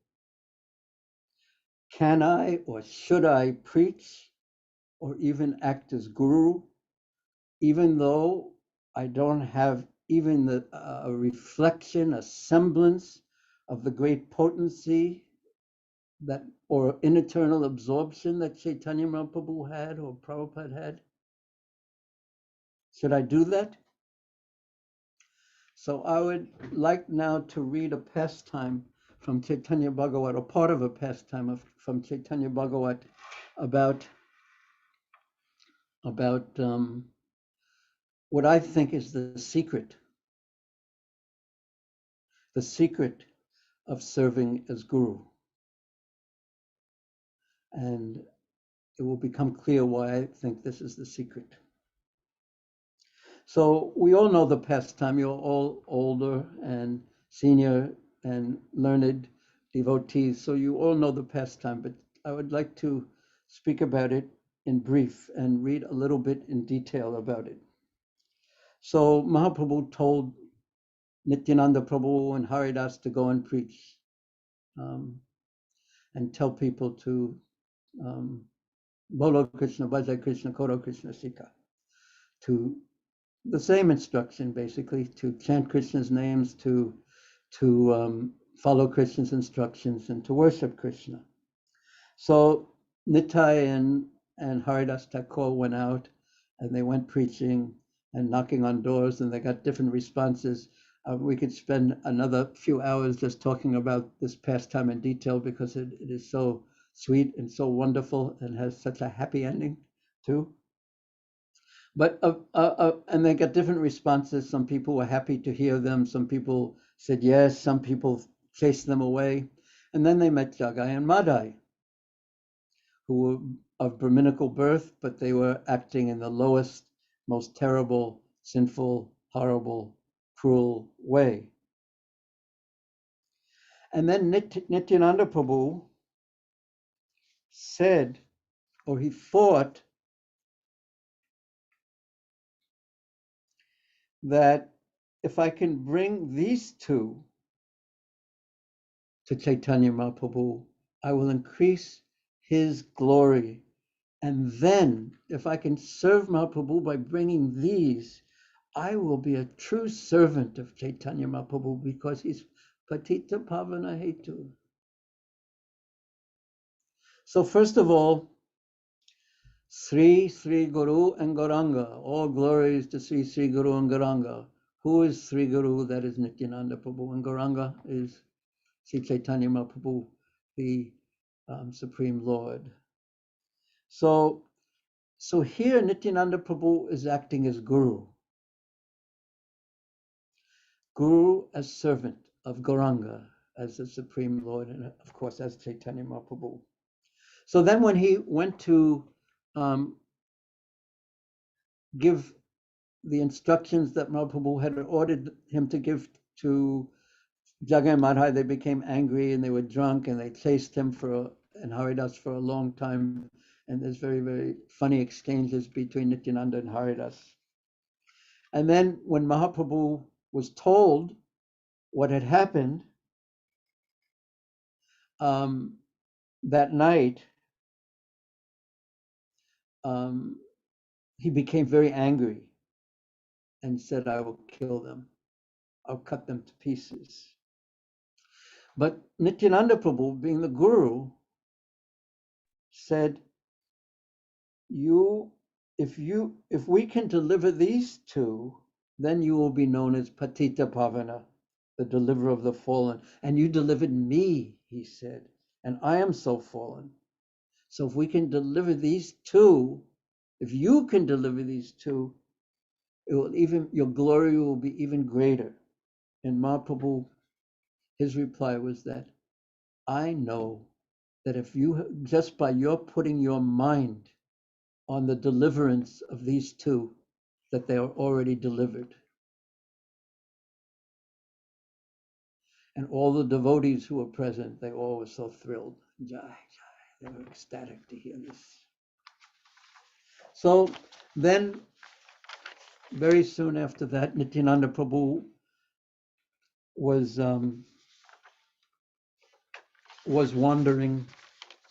Can I or should I preach or even act as guru, even though I don't have even a reflection, a semblance of the great potency that or in eternal absorption that Chaitanya Mahaprabhu had or Prabhupada had? Should I do that? So I would like now to read a pastime from Chaitanya Bhagavat, or part of a pastime from Chaitanya Bhagavat about what I think is the secret of serving as guru. And it will become clear why I think this is the secret. So we all know the pastime. You're all older and senior and learned devotees, so you all know the pastime, but I would like to speak about it in brief and read a little bit in detail about it. So Mahaprabhu told Nityananda Prabhu and Haridas to go and preach and tell people to Bolo Krishna, Bhajai Krishna, Koro Krishna, Sika, to the same instruction, basically, to chant Krishna's names, to follow Krishna's instructions, and to worship Krishna. So Nitai and Haridas Thakur went out, and they went preaching and knocking on doors, and they got different responses. We could spend another few hours just talking about this pastime in detail because it is so sweet and so wonderful and has such a happy ending too. But and they got different responses. Some people were happy to hear them. Some people said yes. Some people chased them away. And then they met Jagai and Madai, who were of Brahminical birth, but they were acting in the lowest, most terrible, sinful, horrible, cruel way. And then Nityananda Prabhu said, or he thought, that if I can bring these two to Chaitanya Mahaprabhu, I will increase his glory. And then, if I can serve Mahaprabhu by bringing these, I will be a true servant of Chaitanya Mahaprabhu because he's Patita Pavana Hetu. So first of all, Sri Guru and Gauranga. All glories to Sri Guru and Gauranga. Who is Sri Guru? That is Nityananda Prabhu. And Gauranga is Sri Chaitanya Mahaprabhu, the Supreme Lord. So here Nityananda Prabhu is acting as Guru. Guru as servant of Gauranga, as the Supreme Lord, and of course as Chaitanya Mahaprabhu. So then when he went to give the instructions that Mahaprabhu had ordered him to give to Jagai and Madhai, they became angry and they were drunk and they chased him and Haridas for a long time. And there's very, very funny exchanges between Nityananda and Haridas. And then when Mahaprabhu was told what had happened that night, he became very angry and said, I will kill them. I'll cut them to pieces. But Nityananda Prabhu, being the guru, said, if we can deliver these two, then you will be known as Patita Pavana, the deliverer of the fallen. And you delivered me, he said, and I am so fallen. So if we can deliver these two, if you can deliver these two, it will your glory will be even greater. And Mahaprabhu, his reply was that, I know that if you, just by your putting your mind on the deliverance of these two, that they are already delivered. And all the devotees who were present, they all were so thrilled. Jai, jai. They were ecstatic to hear this. So then, very soon after that, Nityananda Prabhu was wandering,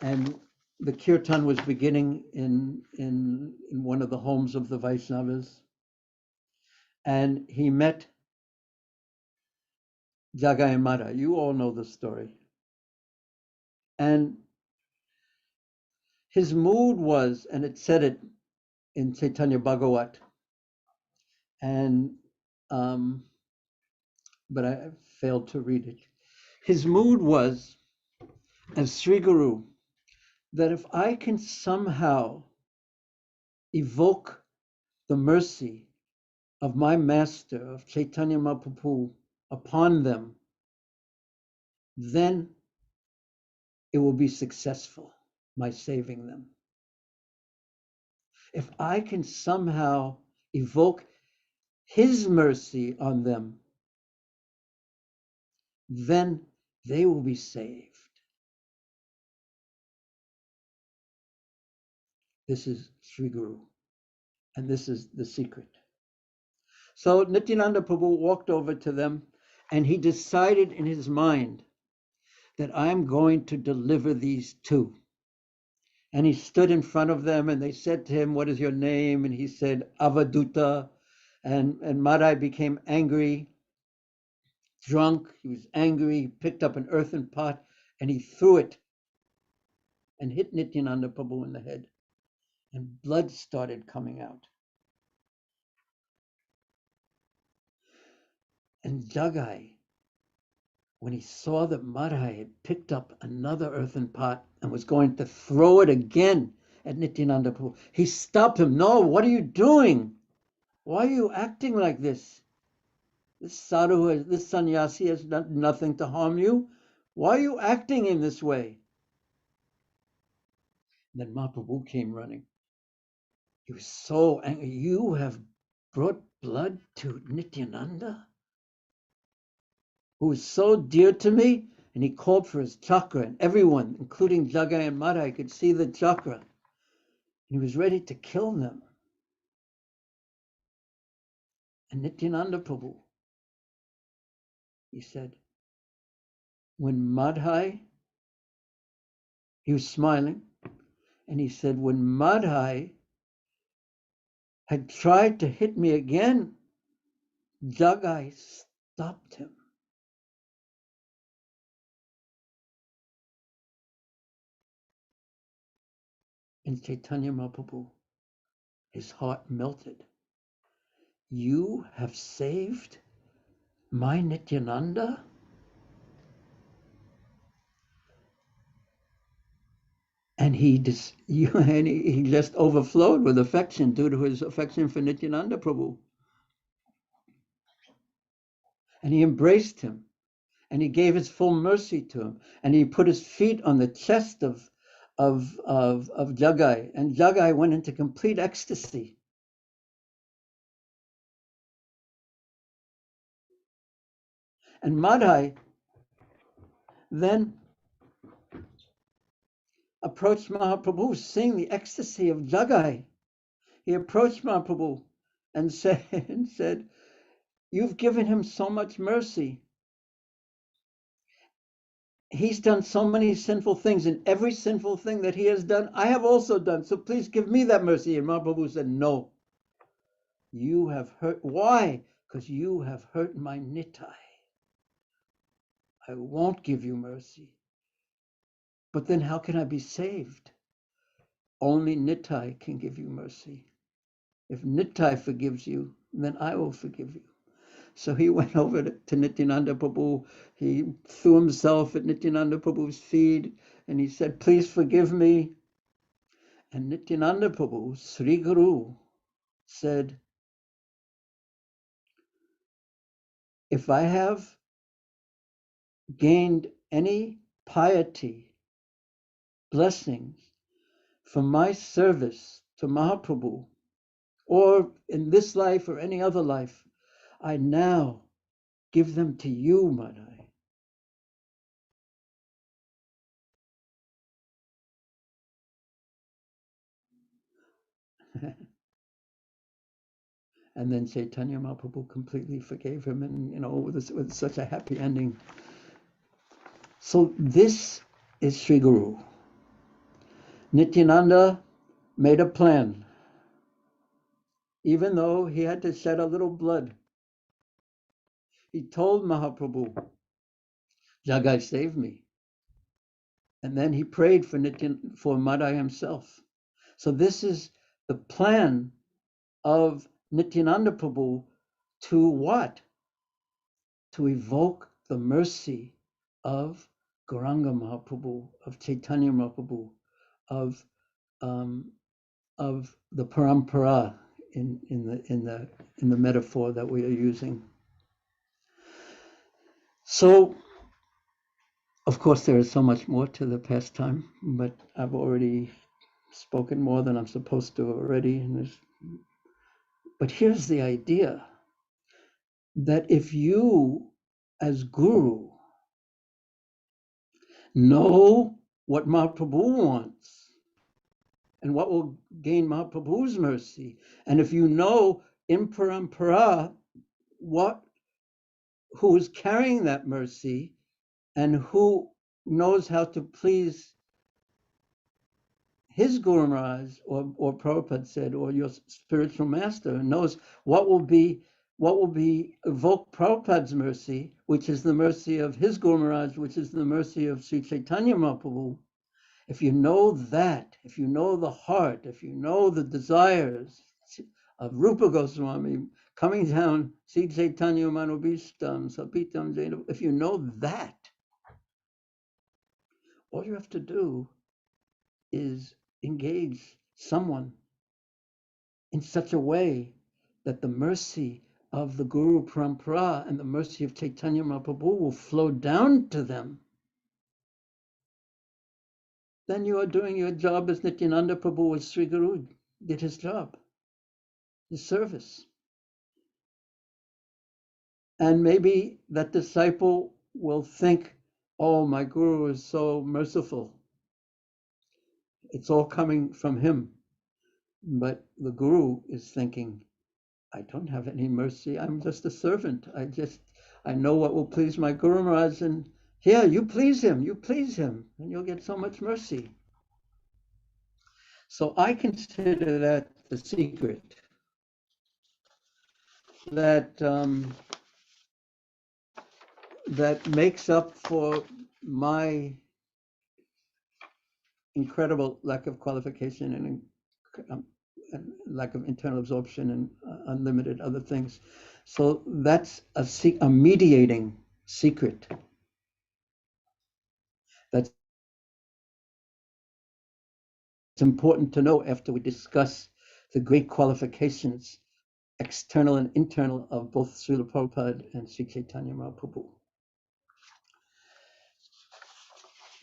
and the kirtan was beginning in one of the homes of the Vaishnavas, and he met Jagai and Madha. You all know the story. And his mood was, and it said it in Chaitanya Bhagavat, and but I failed to read it. His mood was, as Sri Guru, that if I can somehow evoke the mercy of my master, of Chaitanya Mahaprabhu, upon them, then it will be successful, my saving them. If I can somehow evoke his mercy on them, then they will be saved. This is Sri Guru, and this is the secret. So Nityananda Prabhu walked over to them, and he decided in his mind that I'm going to deliver these two. And he stood in front of them, and they said to him, what is your name? And he said, Avaduta. And Madai became angry, drunk. He was angry. He picked up an earthen pot, and he threw it and hit Nityananda Prabhu in the head. And blood started coming out. And Jagai, when he saw that Madhai had picked up another earthen pot and was going to throw it again at Nityananda Prabhu, he stopped him. No, what are you doing? Why are you acting like this? This sadhu, this sannyasi has done nothing to harm you. Why are you acting in this way? And then Mahaprabhu came running. He was so angry. You have brought blood to Nityananda, who is so dear to me? And he called for his chakra, and everyone, including Jagai and Madhai, could see the chakra. He was ready to kill them. And Nityananda Prabhu, he said, when Madhai, he was smiling, and he said, when Madhai had tried to hit me again, Jagai stopped him. And Chaitanya Mahaprabhu, his heart melted. You have saved my Nityananda? And he just overflowed with affection due to his affection for Nityananda Prabhu. And he embraced him, and he gave his full mercy to him, and he put his feet on the chest of Jagai, and Jagai went into complete ecstasy. And Madhai then approached Mahaprabhu, seeing the ecstasy of Jagai. He approached Mahaprabhu and said, you've given him so much mercy. he's done so many sinful things, and every sinful thing that he has done, I have also done. So please give me that mercy. And Mahaprabhu said, no, you have hurt. Why? Because you have hurt my Nitai. I won't give you mercy. But then how can I be saved? Only Nitai can give you mercy. If Nitai forgives you, then I will forgive you. So he went over to Nityananda Prabhu. He threw himself at Nityananda Prabhu's feet and he said, please forgive me. And Nityananda Prabhu, Sri Guru, said, if I have gained any piety, blessings from my service to Mahaprabhu, or in this life or any other life, I now give them to you, Madai. And then Chaitanya Mahaprabhu completely forgave him, and with such a happy ending. So this is Sri Guru. Nityananda made a plan, even though he had to shed a little blood. He told Mahaprabhu, Jagai, save me. And then he prayed for Madai himself. So this is the plan of Nityananda Prabhu to what? To evoke the mercy of Gauranga Mahaprabhu, of Chaitanya Mahaprabhu, of the parampara in the metaphor that we are using. So, of course, there is so much more to the pastime, but I've already spoken more than I'm supposed to already. But here's the idea that if you, as Guru, know what Mahaprabhu wants and what will gain Mahaprabhu's mercy, and if you know in parampara who is carrying that mercy and who knows how to please his Guru Maharaj, or Prabhupada said, or your spiritual master, knows what will evoke Prabhupada's mercy, which is the mercy of his Guru Maharaj, which is the mercy of Sri Chaitanya Mahaprabhu. If you know that, if you know the heart, if you know the desires of Rupa Goswami coming down, Sri Chaitanya Manobishtam, Sapitam Jaina, if you know that, all you have to do is engage someone in such a way that the mercy of the Guru Parampara and the mercy of Chaitanya Mahaprabhu will flow down to them. Then you are doing your job as Nityananda Prabhu, as Sri Guru did his job, his service. And maybe that disciple will think, oh, my Guru is so merciful. It's all coming from him. But the Guru is thinking, I don't have any mercy. I'm just a servant. I know what will please my Guru Maharaj, and here, you please him, and you'll get so much mercy. So I consider that the secret that that makes up for my incredible lack of qualification and lack of internal absorption and unlimited other things. So that's a mediating secret. That's important to know after we discuss the great qualifications, external and internal, of both Srila Prabhupada and Sri Chaitanya Mahaprabhu.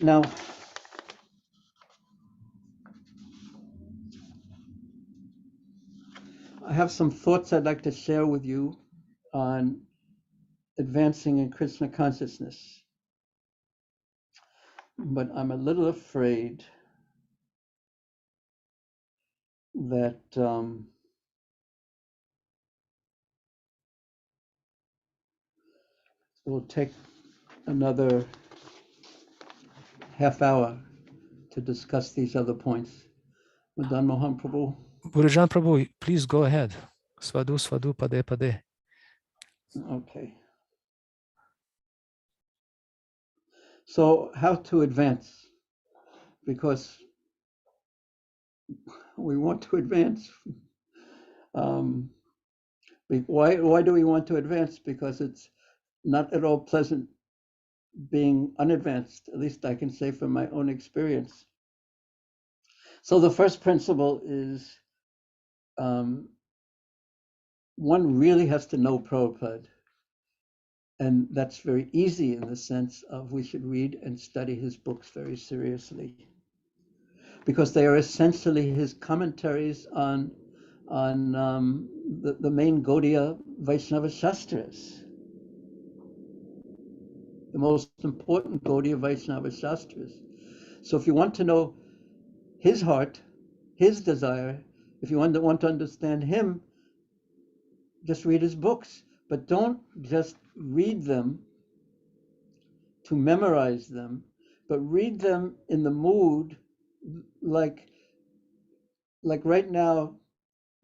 Now, I have some thoughts I'd like to share with you on advancing in Krishna consciousness, but I'm a little afraid that it will take another half hour to discuss these other points. Madan Mohan Prabhu. Bhurijana Prabhu, please go ahead. Svadu, svadu, pade, pade. Okay. So how to advance? Because we want to advance. Why do we want to advance? Because it's not at all pleasant being unadvanced, at least I can say from my own experience. So the first principle is one really has to know Prabhupada. And that's very easy in the sense of we should read and study his books very seriously, because they are essentially his commentaries on the main Gaudiya Vaishnava Shastras, the most important Gaudiya Vaishnava Shastras. So if you want to know his heart, his desire, if you want to understand him, just read his books. But don't just read them to memorize them, but read them in the mood, like right now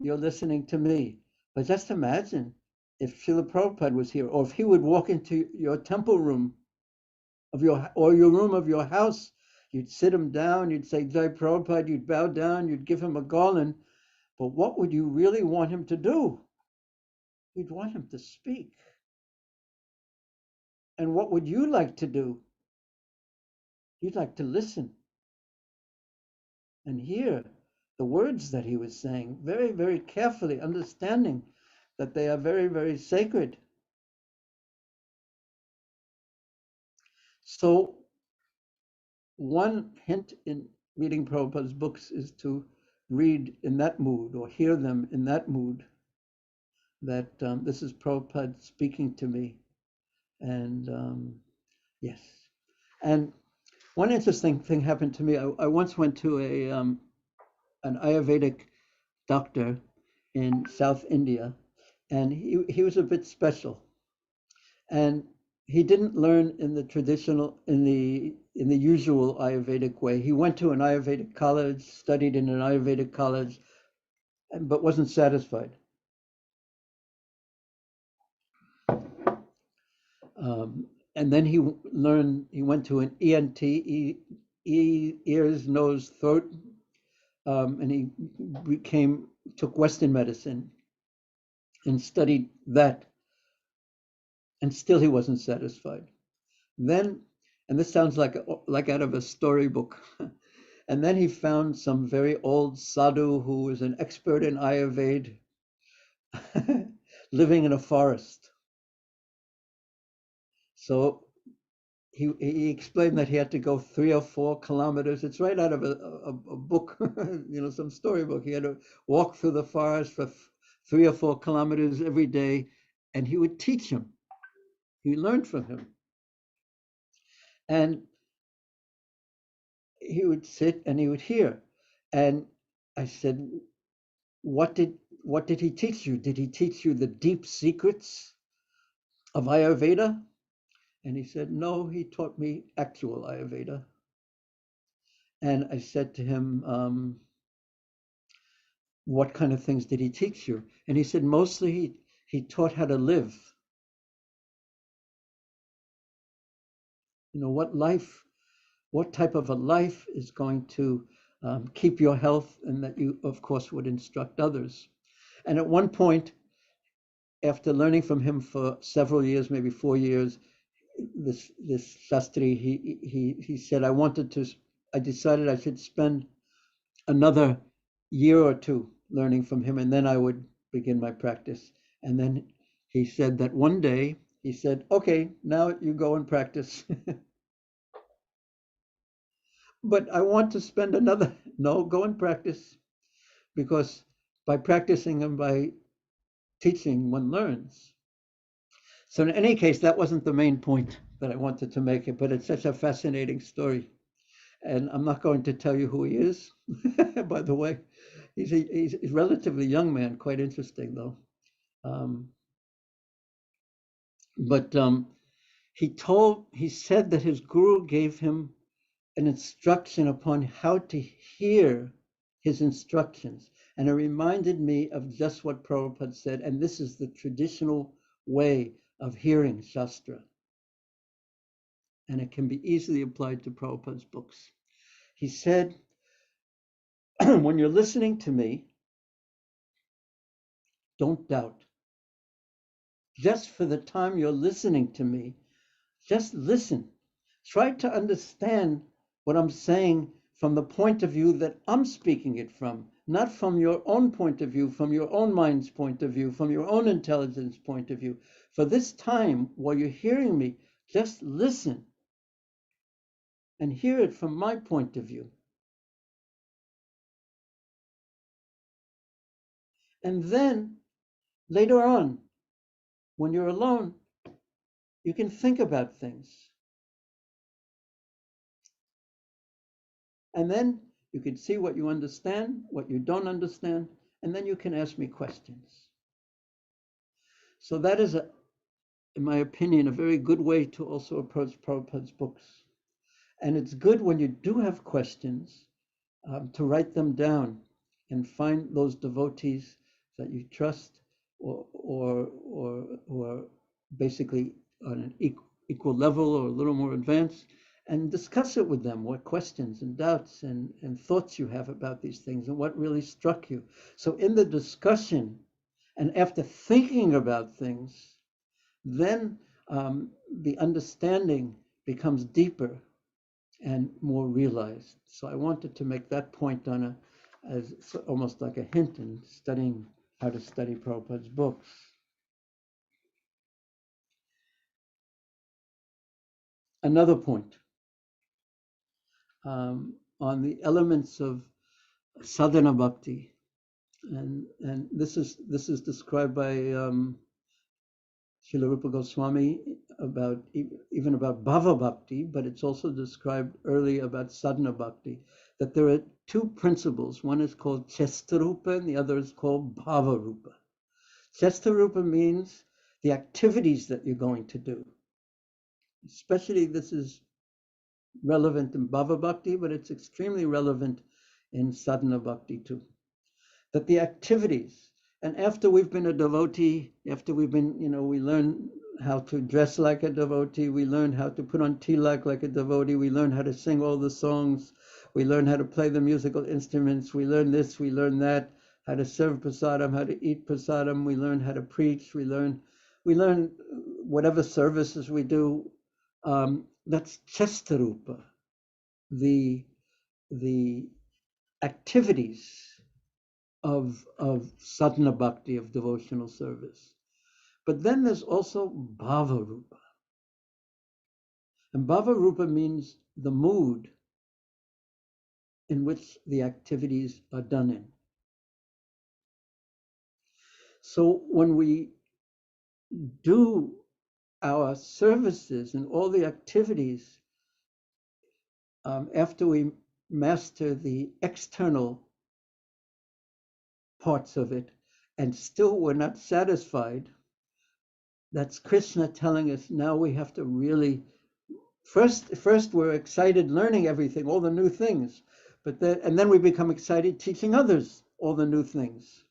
you're listening to me. But just imagine if Srila Prabhupada was here, or if he would walk into your temple room of your room of your house, you'd sit him down, you'd say Jai Prabhupada, you'd bow down, you'd give him a garland. But what would you really want him to do? You'd want him to speak. And what would you like to do? You'd like to listen and hear the words that he was saying very, very carefully, understanding that they are very, very sacred. So one hint in reading Prabhupada's books is to read in that mood or hear them in that mood, that this is Prabhupada speaking to me. And yes. And one interesting thing happened to me. I once went to an Ayurvedic doctor in South India, and he was a bit special. And he didn't learn in the traditional, in the usual Ayurvedic way. He went to an Ayurvedic college, studied in an Ayurvedic college, but wasn't satisfied. And then he went to an ENT, ears, nose, throat, and he took Western medicine and studied that, and still he wasn't satisfied. Then, and this sounds like out of a storybook, and then he found some very old sadhu who was an expert in Ayurveda, living in a forest. So he explained that he had to go 3 or 4 kilometers. It's right out of a book, some storybook. He had to walk through the forest for 3 or 4 kilometers every day, and he would teach him. He learned from him. And he would sit and he would hear. And I said, what did he teach you? Did he teach you the deep secrets of Ayurveda? And he said, no, he taught me actual Ayurveda. And I said to him, what kind of things did he teach you? And he said, mostly he taught how to live. What type of a life is going to keep your health, and that you, of course, would instruct others. And at one point, after learning from him for several years, maybe 4 years, this Shastri, he said, I decided I should spend another year or 2 learning from him, and then I would begin my practice. And then he said that one day, he said, okay, now you go and practice. But I want to spend no, go and practice, because by practicing and by teaching, one learns. So in any case, that wasn't the main point that I wanted to make it, but it's such a fascinating story. And I'm not going to tell you who he is, by the way. He's a relatively young man, quite interesting though. But he said that his guru gave him an instruction upon how to hear his instructions. And it reminded me of just what Prabhupada said, and this is the traditional way of hearing Shastra. And it can be easily applied to Prabhupada's books. He said, when you're listening to me, don't doubt. Just for the time you're listening to me, just listen. Try to understand what I'm saying from the point of view that I'm speaking it from, not from your own point of view, from your own mind's point of view, from your own intelligence point of view. For this time, while you're hearing me, just listen and hear it from my point of view. And then later on, when you're alone, you can think about things. And then you can see what you understand, what you don't understand, and then you can ask me questions. So that is, in my opinion, a very good way to also approach Prabhupada's books. And it's good when you do have questions to write them down and find those devotees that you trust or basically on an equal level or a little more advanced, and discuss it with them, what questions and doubts and thoughts you have about these things and what really struck you. So in the discussion and after thinking about things, then the understanding becomes deeper and more realized. So I wanted to make that point on as almost like a hint in studying how to study Prabhupada's books. Another point on the elements of sadhana bhakti, and this is described by Srila Rupa Goswami about even about bhava bhakti, but it's also described early about sadhana bhakti, that there are two principles. One is called chestarupa and the other is called bhava rupa. Chestarupa means the activities that you're going to do. Especially this is relevant in bhava bhakti, but it's extremely relevant in sadhana bhakti too. That the activities, and after we've been a devotee, after we've been, we learn how to dress like a devotee, we learn how to put on tilak like a devotee, we learn how to sing all the songs, we learn how to play the musical instruments, we learn this, we learn that, how to serve prasadam, how to eat prasadam, we learn how to preach, we learn whatever services we do. That's chestarupa, the activities of sadhana bhakti, of devotional service. But then there's also bhava rupa. And bhava rupa means the mood in which the activities are done in. So when we do our services and all the activities, after we master the external parts of it, and still we're not satisfied, that's Krishna telling us now we have to really, first we're excited learning everything, all the new things, and then we become excited teaching others all the new things,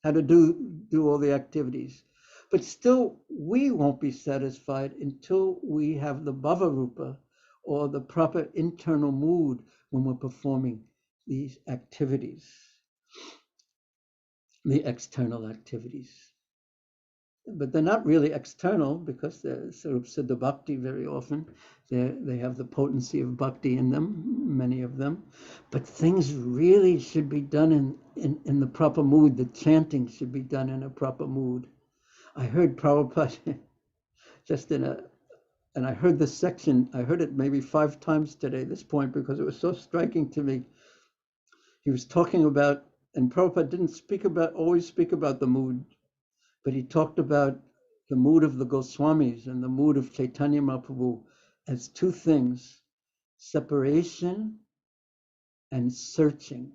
how to do all the activities. But still, we won't be satisfied until we have the bhava rupa, or the proper internal mood when we're performing these activities, the external activities. But they're not really external because they're sort of siddha bhakti very often. They have the potency of bhakti in them, many of them. But things really should be done in the proper mood. The chanting should be done in a proper mood. I heard Prabhupada and I heard this section, I heard it maybe 5 times today, this point, because it was so striking to me. He was talking about, and Prabhupada didn't always speak about the mood, but he talked about the mood of the Goswamis and the mood of Chaitanya Mahaprabhu as 2 things, separation and searching.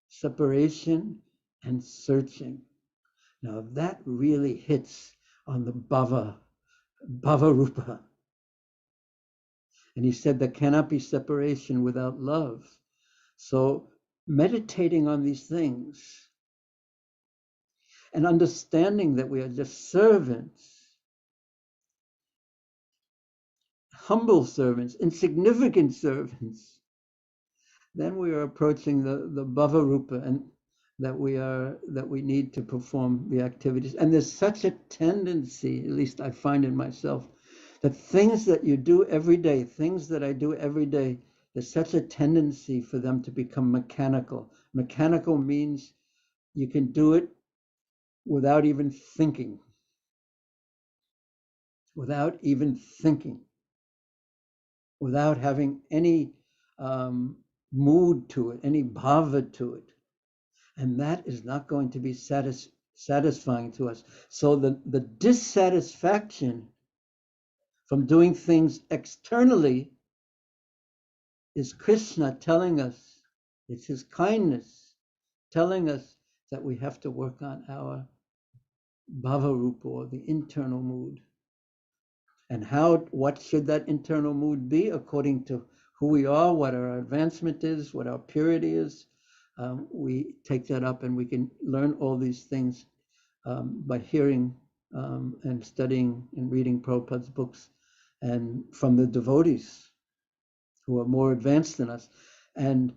Separation and searching. Now that really hits on the bhava rupa. And he said there cannot be separation without love. So meditating on these things and understanding that we are just servants, humble servants, insignificant servants, then we are approaching the bhava rupa, and that we need to perform the activities. And there's such a tendency, at least I find in myself, that things that you do every day, things that I do every day, there's such a tendency for them to become mechanical. Mechanical means you can do it without even thinking, without having any mood to it, any bhava to it. And that is not going to be satisfying to us. So the dissatisfaction from doing things externally is Krishna telling us, it's his kindness telling us that we have to work on our bhava rupa, or the internal mood. And what should that internal mood be according to who we are, what our advancement is, what our purity is. We take that up, and we can learn all these things by hearing and studying and reading Prabhupada's books, and from the devotees who are more advanced than us. And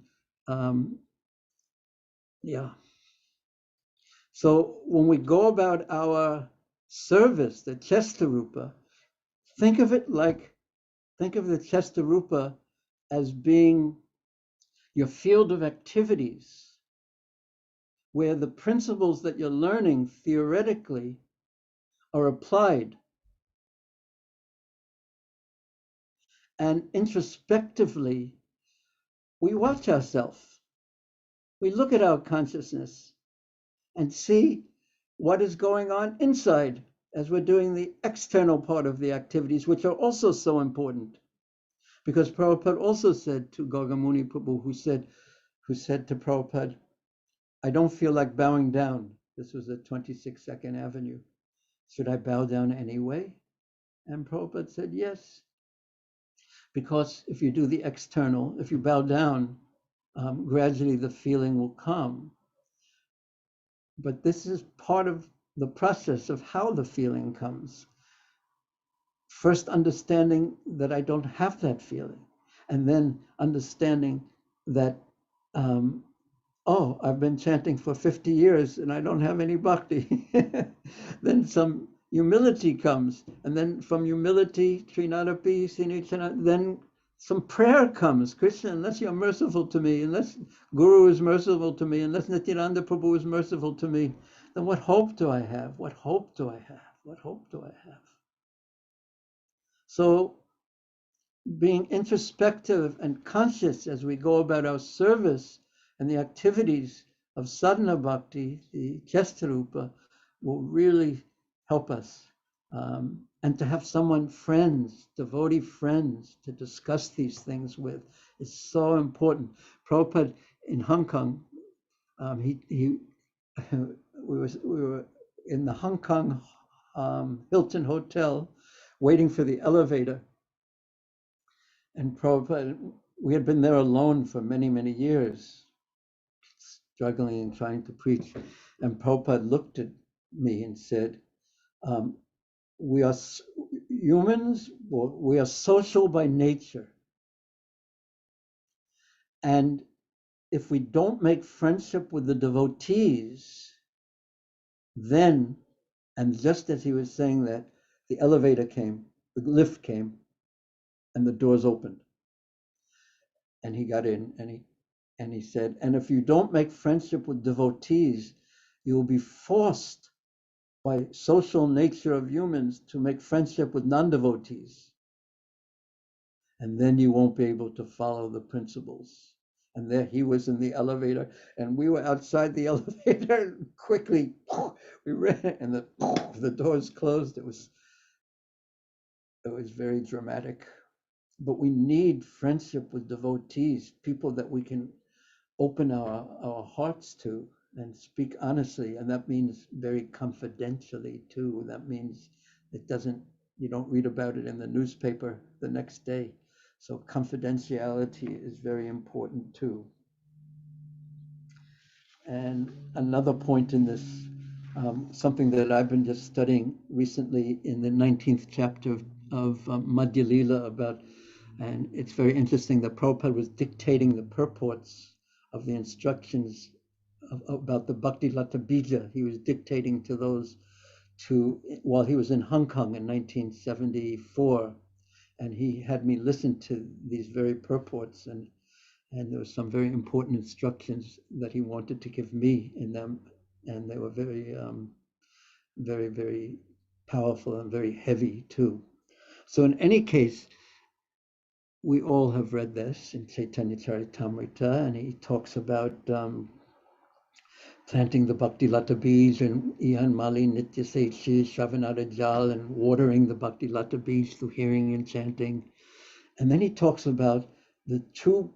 so when we go about our service, the Chestarupa, think of the Chestarupa as being your field of activities, where the principles that you're learning theoretically are applied. And introspectively, we watch ourselves. We look at our consciousness and see what is going on inside as we're doing the external part of the activities, which are also so important. Because Prabhupada also said to Gagamuni Prabhu, who said to Prabhupada, I don't feel like bowing down. This was at 26 Second Avenue. Should I bow down anyway? And Prabhupada said, yes. Because if you do the external, if you bow down, gradually the feeling will come. But this is part of the process of how the feeling comes. First understanding that I don't have that feeling, and then understanding that, I've been chanting for 50 years and I don't have any bhakti. Then some humility comes, and then from humility, Trinadapi, Sinichana, then some prayer comes. Krishna, unless you're merciful to me, unless Guru is merciful to me, unless Nityananda Prabhu is merciful to me, then what hope do I have? What hope do I have? What hope do I have? So being introspective and conscious as we go about our service and the activities of sadhana bhakti, the Chestarupa, will really help us. And to have someone, devotee friends, to discuss these things with is so important. Prabhupada in Hong Kong, we were in the Hong Kong Hilton Hotel waiting for the elevator. And Prabhupada, we had been there alone for many, many years, struggling and trying to preach. And Prabhupada looked at me and said, we are humans, we are social by nature. And if we don't make friendship with the devotees, then, and just as he was saying that, the elevator came, the lift came, and the doors opened. And he got in, and he said, and if you don't make friendship with devotees, you will be forced by social nature of humans to make friendship with non-devotees. And then you won't be able to follow the principles. And there he was in the elevator, and we were outside the elevator. Quickly, we ran, and the doors closed. It was very dramatic. But we need friendship with devotees, people that we can open our hearts to and speak honestly. And that means very confidentially too. That means you don't read about it in the newspaper the next day. So confidentiality is very important too. And another point in this, something that I've been just studying recently in the 19th chapter of Madhya Lila about, and it's very interesting that Prabhupada was dictating the purports of the instructions about the Bhakti Lata Bija. He was dictating to those while he was in Hong Kong in 1974, and he had me listen to these very purports, and there were some very important instructions that he wanted to give me in them, and they were very, very, very powerful and very heavy too. So in any case, we all have read this in Chaitanya Charitamrita, and he talks about planting the Bhakti Lata Bij and Ihan Mali Nitya Sechi Shravanada Jal, and watering the Bhakti Lata Bij through hearing and chanting. And then he talks about the two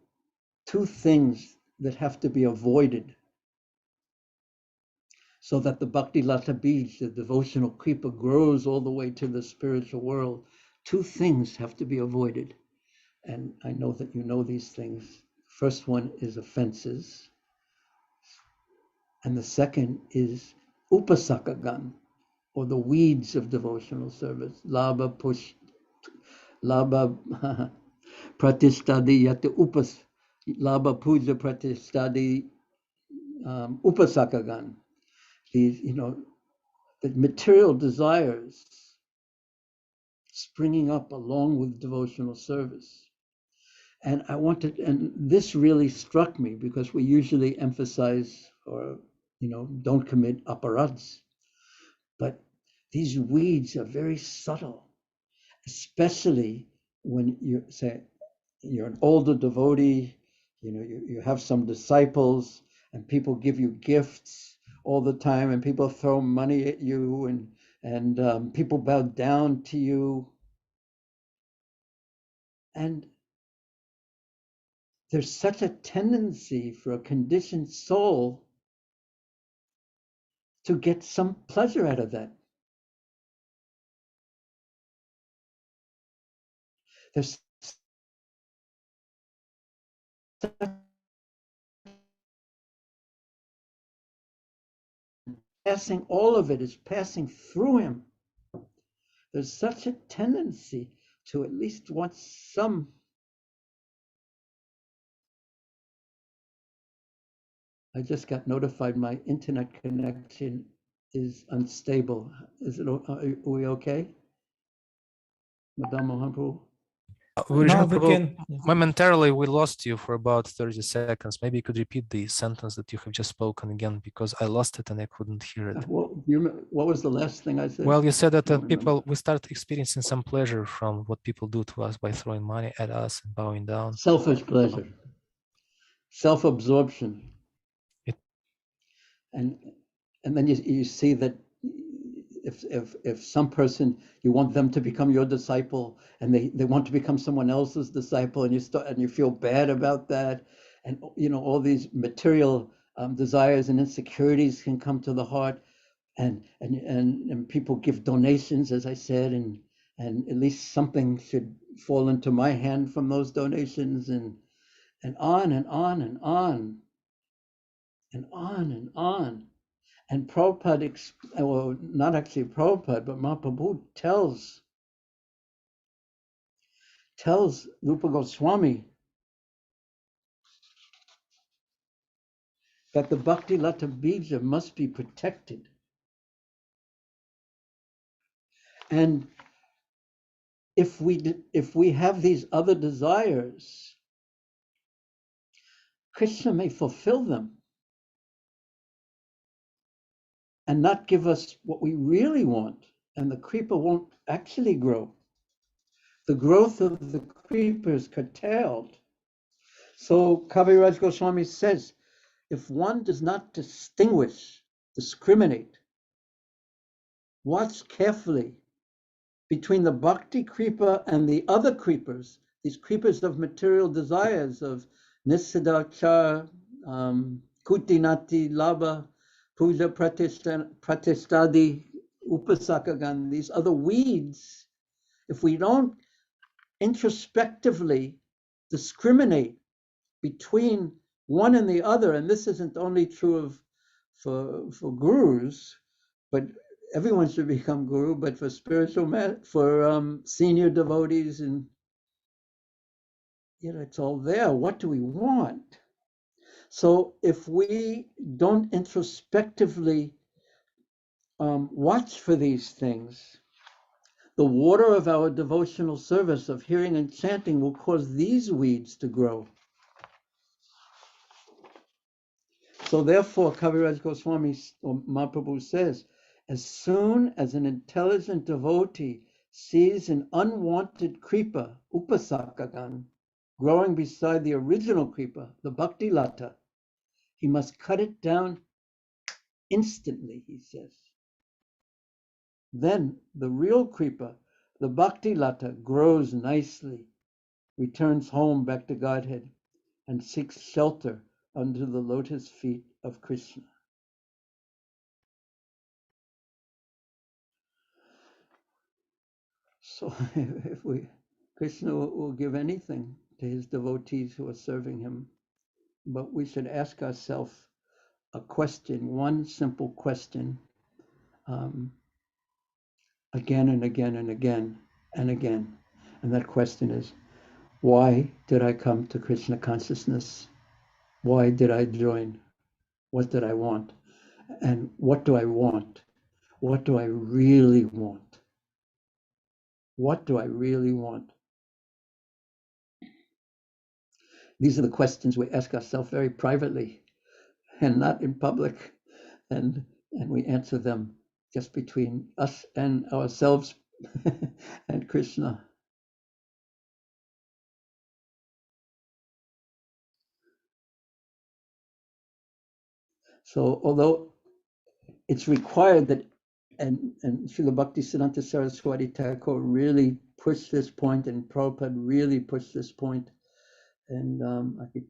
things that have to be avoided so that the Bhakti Lata Bij, the devotional creeper, grows all the way to the spiritual world. Two things have to be avoided. And I know that you know these things. First one is offenses. And the second is upasakagan, or the weeds of devotional service. Labha pratistadi yate upas, labha puja pratistadi upasakagan. These, the material desires springing up along with devotional service. And and this really struck me because we usually emphasize or, don't commit aparads. But these weeds are very subtle, especially when you say you're an older devotee, you have some disciples and people give you gifts all the time and people throw money at you and people bow down to you. And there's such a tendency for a conditioned soul to get some pleasure out of that. There's passing, all of it is passing through him. There's such a tendency to at least want some. I just got notified my internet connection is unstable. Are we okay? Madame Mahaprabhu? Bhurijana we Prabhu, can. momentarily we lost you for about 30 seconds. Maybe you could repeat the sentence that you have just spoken again, because I lost it and I couldn't hear it. What was the last thing I said? Well, you said that we start experiencing some pleasure from what people do to us by throwing money at us and bowing down. Selfish pleasure, self-absorption. And then you see that if some person, you want them to become your disciple and they want to become someone else's disciple, and you feel bad about that, and all these material desires and insecurities can come to the heart, and people give donations, as I said, and at least something should fall into my hand from those donations, and on and on and on and on and on. And Prabhupada, well, not actually Prabhupada, but Mahaprabhu tells Rupa Goswami that the Bhakti Lata Bija must be protected. And if we have these other desires, Krishna may fulfill them and not give us what we really want, and the creeper won't actually grow. The growth of the creeper is curtailed. So Kaviraj Goswami says, if one does not discriminate, watch carefully between the bhakti creeper and the other creepers, these creepers of material desires, of nisidachar, kutinati, labha, puja pratistadi, upasakagan, these other weeds. If we don't introspectively discriminate between one and the other, and this isn't only true of for gurus, but everyone should become guru, but for senior devotees, and it's all there. What do we want? So if we don't introspectively watch for these things, the water of our devotional service of hearing and chanting will cause these weeds to grow. So therefore, Kaviraj Goswami or Mahaprabhu says, as soon as an intelligent devotee sees an unwanted kripa, upasakagan, growing beside the original kripa, the bhakti lata, he must cut it down instantly, he says. Then the real kripa, the bhakti lata, grows nicely, returns home back to Godhead, and seeks shelter under the lotus feet of Krishna. So if Krishna will give anything to his devotees who are serving him, but we should ask ourselves a question, one simple question, again and again and again and again. And that question is, why did I come to Krishna consciousness? Why did I join? What did I want? And what do I want? What do I really want? What do I really want? These are the questions we ask ourselves very privately and not in public. And we answer them just between us and ourselves and Krishna. So although it's required that, and Srila Bhaktisiddhanta Saraswati Thakur really pushed this point, and Prabhupada really pushed this point, and I could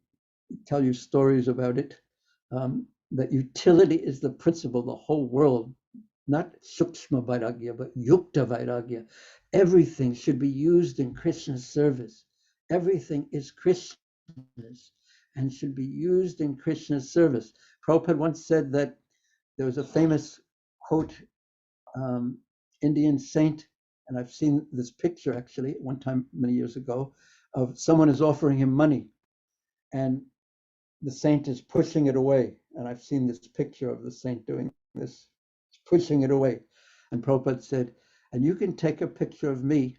tell you stories about it, that utility is the principle, the whole world, not sukshma vairagya, but yukta vairagya. Everything should be used in Krishna's service. Everything is Krishna's and should be used in Krishna's service. Prabhupada once said that there was a famous quote, Indian saint, and I've seen this picture actually one time many years ago, of someone is offering him money and the saint is pushing it away. And I've seen this picture of the saint doing this, pushing it away. And Prabhupada said, and you can take a picture of me.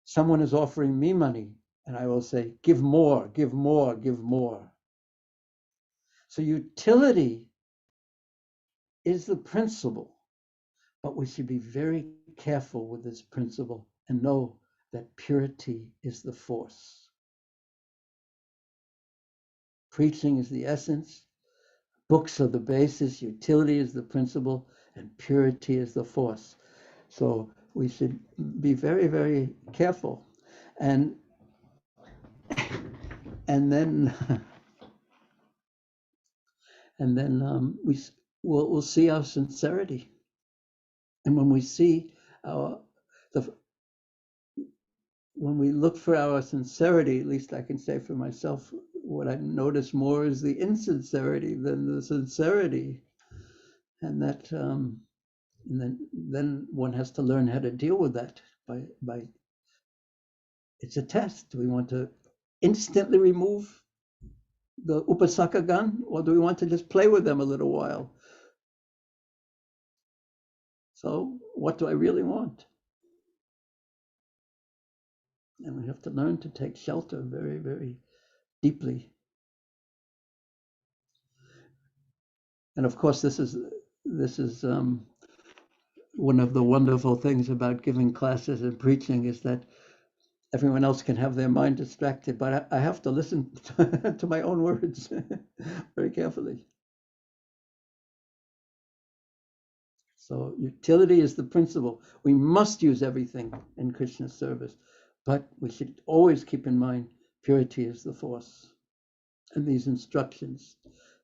Someone is offering me money, and I will say, give more, give more, give more. So utility is the principle, but we should be very careful with this principle and know that purity is the force. Preaching is the essence, books are the basis, utility is the principle, and purity is the force. So we should be very, very careful. And then we'll see our sincerity. And when we see when we look for our sincerity, at least I can say for myself, what I notice more is the insincerity than the sincerity. And that and then one has to learn how to deal with that by it's a test. Do we want to instantly remove the upasakagan, or do we want to just play with them a little while? So what do I really want? And we have to learn to take shelter very, very deeply. And of course, this is one of the wonderful things about giving classes and preaching, is that everyone else can have their mind distracted, but I have to listen to my own words very carefully. So utility is the principle. We must use everything in Krishna's service, but we should always keep in mind purity is the force. And these instructions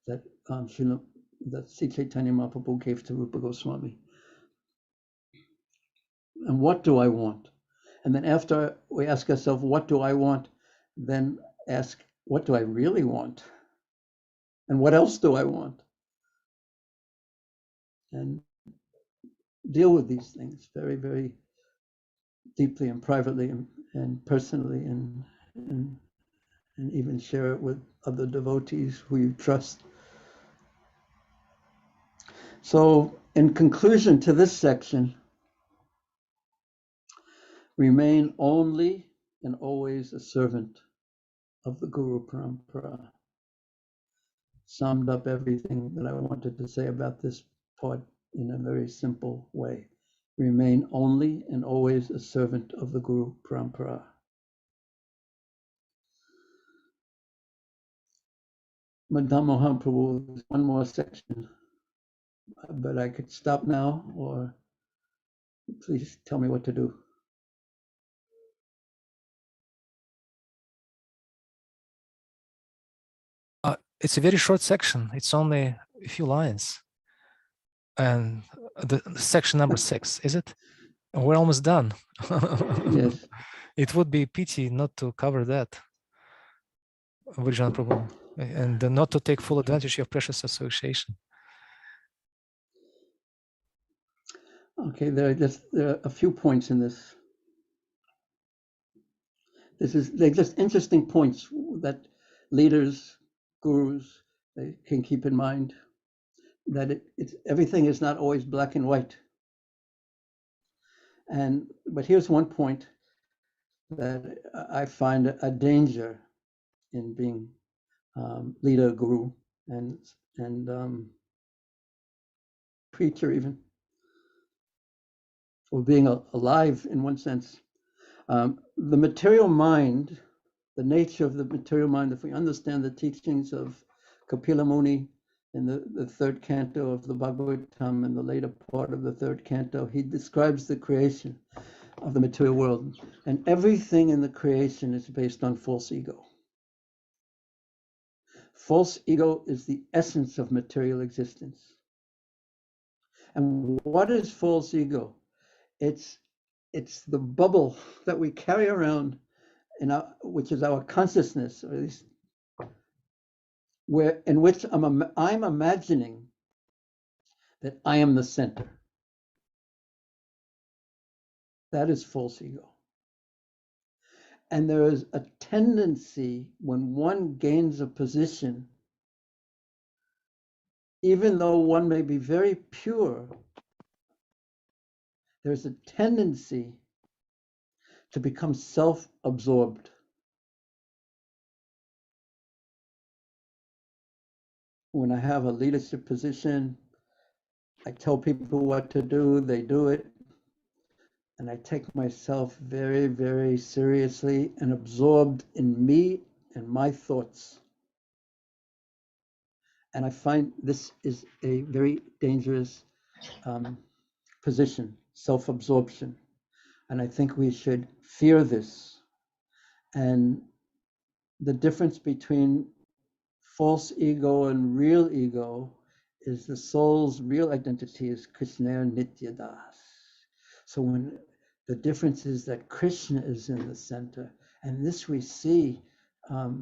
that that Sri Chaitanya Mahaprabhu gave to Rupa Goswami. And what do I want? And then after we ask ourselves, what do I want? Then ask, what do I really want? And what else do I want? And deal with these things very, very deeply and privately and personally, and even share it with other devotees who you trust. So, in conclusion to this section, remain only and always a servant of the Guru Parampara. Summed up everything that I wanted to say about this part in a very simple way. Remain only and always a servant of the Guru Parampara. Madam Mohan Prabhu, there's one more section, but I could stop now, or please tell me what to do. It's a very short section. It's only a few lines. And the section number 6, is it? We're almost done. Yes. It would be a pity not to cover that, Bhurijana Prabhu, and not to take full advantage of precious association. Okay, there are a few points in this. They're just interesting points that leaders, gurus, they can keep in mind, that everything is not always black and white. But here's one point that I find a danger in being leader, guru, and preacher even, or being alive in one sense. The material mind, the nature of the material mind, if we understand the teachings of Kapila Muni in the third canto of the Bhagavatam, in the later part of the third canto, he describes the creation of the material world. And everything in the creation is based on false ego. False ego is the essence of material existence. And what is false ego? It's the bubble that we carry around, which is our consciousness, or at least in which I'm imagining that I am the center. That is false ego. And there is a tendency when one gains a position, even though one may be very pure, there's a tendency to become self-absorbed. When I have a leadership position, I tell people what to do, they do it. And I take myself very, very seriously and absorbed in me and my thoughts. And I find this is a very dangerous position, self-absorption. And I think we should fear this. And the difference between false ego and real ego is the soul's real identity is Krishna Nityadas. So when the difference is that Krishna is in the center, and this we see, of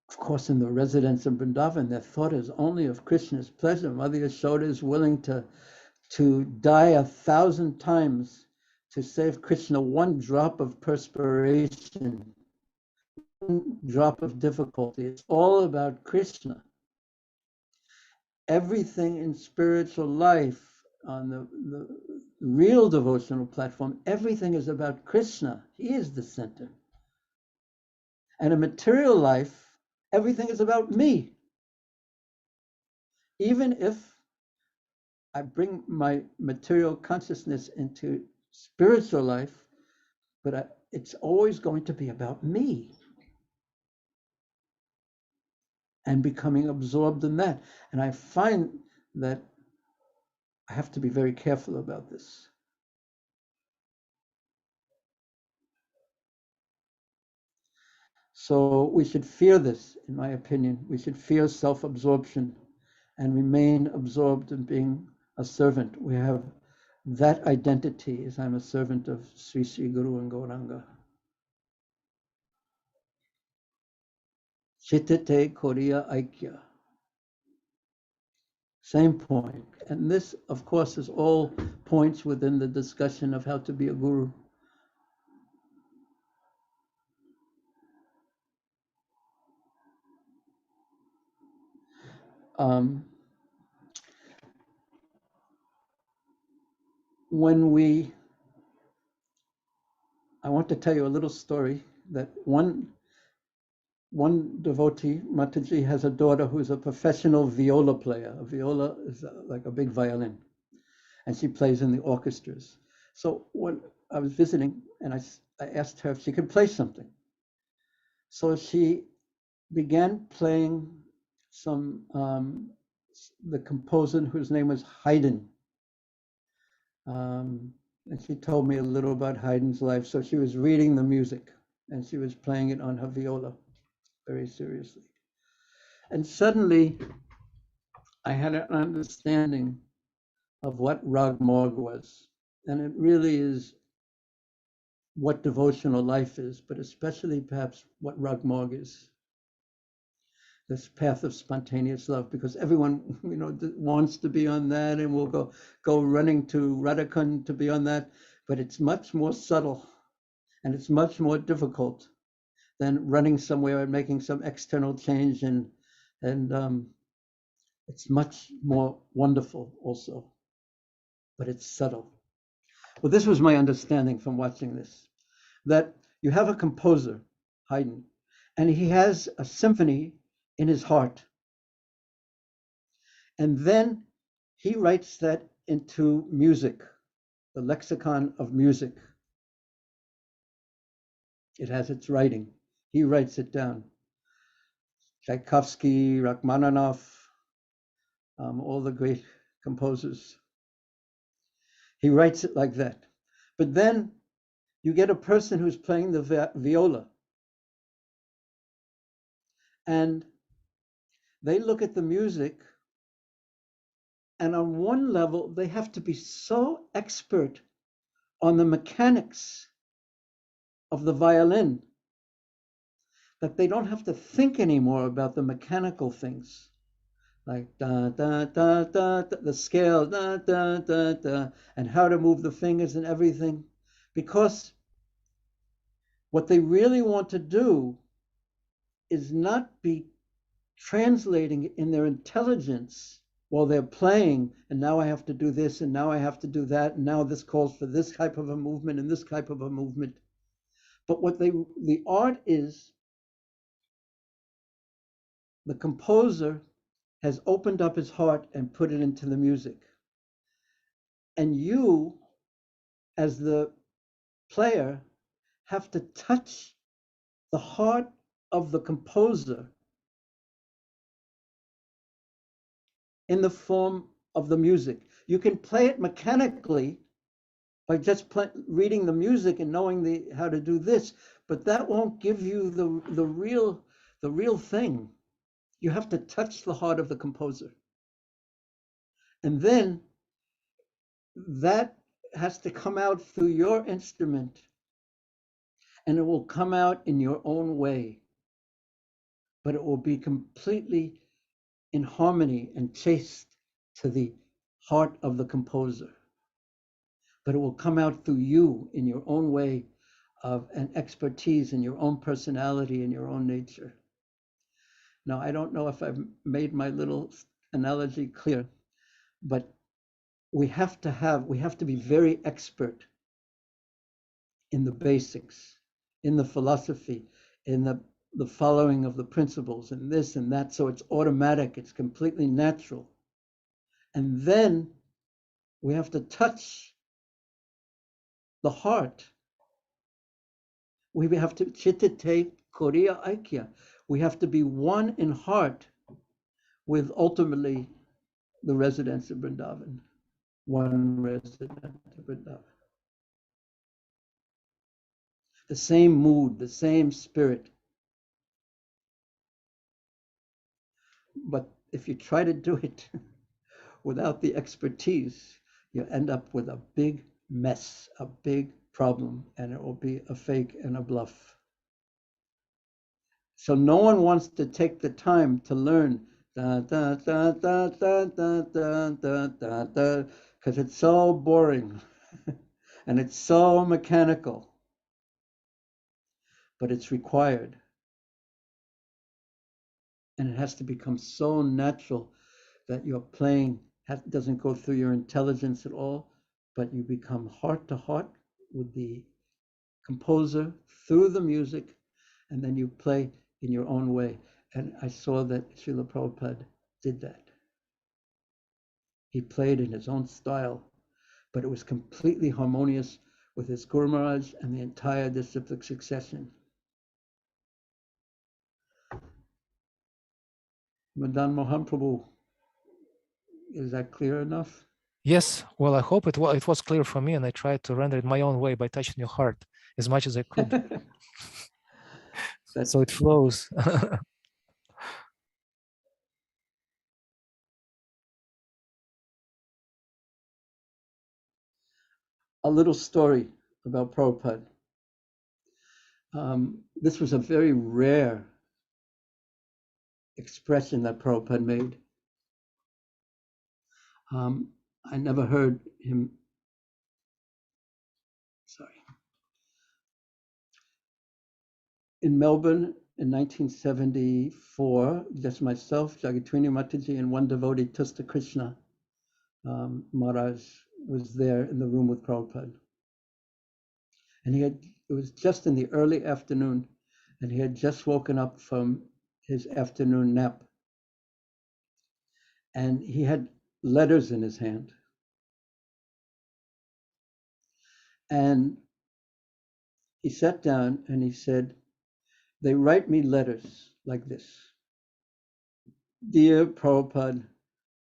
course, in the residents of Vrindavan, their thought is only of Krishna's pleasure. Mother Yashoda is willing to die 1,000 times to save Krishna one drop of perspiration, one drop of difficulty. It's all about Krishna. Everything in spiritual life, on the real devotional platform, everything is about Krishna. He is the center. And in material life, everything is about me. Even if I bring my material consciousness into spiritual life, but it's always going to be about me and becoming absorbed in that. And I find that I have to be very careful about this. So we should fear this, in my opinion. We should fear self-absorption and remain absorbed in being a servant. We have That identity is I'm a servant of Sri Sri Guru and Gauranga. Chittate Koriya Aikya. Same point. And this, of course, is all points within the discussion of how to be a guru. I want to tell you a little story that one devotee, Mataji, has a daughter who's a professional viola player. A viola is like a big violin, and she plays in the orchestras. So when I was visiting, and I asked her if she could play something. So she began playing some, the composer whose name was Haydn. And she told me a little about Haydn's life. So she was reading the music and she was playing it on her viola very seriously. And suddenly I had an understanding of what Rag Morg was. And it really is what devotional life is, but especially perhaps what Rag Morg is. This path of spontaneous love, because everyone, wants to be on that and will go running to Radhakund to be on that, but it's much more subtle and it's much more difficult than running somewhere and making some external change, and it's much more wonderful also, but it's subtle. Well, this was my understanding from watching this, that you have a composer, Haydn, and he has a symphony in his heart. And then he writes that into music, the lexicon of music. It has its writing. He writes it down. Tchaikovsky, Rachmaninoff, all the great composers. He writes it like that. But then you get a person who's playing the viola, and they look at the music, and on one level, they have to be so expert on the mechanics of the violin that they don't have to think anymore about the mechanical things, like da da da da, the scale, da da da da, and how to move the fingers and everything, because what they really want to do is not be translating in their intelligence while they're playing, and now I have to do this, and now I have to do that, and now this calls for this type of a movement and this type of a movement. But what the art is, the composer has opened up his heart and put it into the music. And you, as the player, have to touch the heart of the composer in the form of the music. You can play it mechanically by just reading the music and knowing how to do this, but that won't give you the real thing. You have to touch the heart of the composer. And then that has to come out through your instrument, and it will come out in your own way, but it will be completely in harmony and chaste to the heart of the composer. But it will come out through you in your own way of an expertise in your own personality and your own nature. Now, I don't know if I've made my little analogy clear, but we have to be very expert in the basics, in the philosophy, in the following of the principles, and this and that, so it's automatic, it's completely natural. And then we have to touch the heart. We have to chittate Koriya Aikya. We have to be one in heart with ultimately the residents of Vrindavan, one resident of Vrindavan. The same mood, the same spirit. But if you try to do it without the expertise, you end up with a big mess, a big problem, and it will be a fake and a bluff. So no one wants to take the time to learn da da da da da da da da da da, because it's so boring and it's so mechanical, but it's required. And it has to become so natural that your playing doesn't go through your intelligence at all, but you become heart to heart with the composer through the music, and then you play in your own way. And I saw that Srila Prabhupada did that. He played in his own style, but it was completely harmonious with his Guru Maharaj and the entire disciplic succession. Madan Mohan Prabhu, is that clear enough? Yes, well, I hope it was clear for me, and I tried to render it my own way by touching your heart as much as I could. So it flows. A little story about Prabhupada. This was a very rare expression that Prabhupada made. I never heard him, in Melbourne in 1974, just myself, Jagatrini Mataji, and one devotee, Tusta Krishna Maharaj, was there in the room with Prabhupada. And it was just in the early afternoon, and he had just woken up from his afternoon nap. And he had letters in his hand. And he sat down and he said, they write me letters like this. Dear Prabhupada,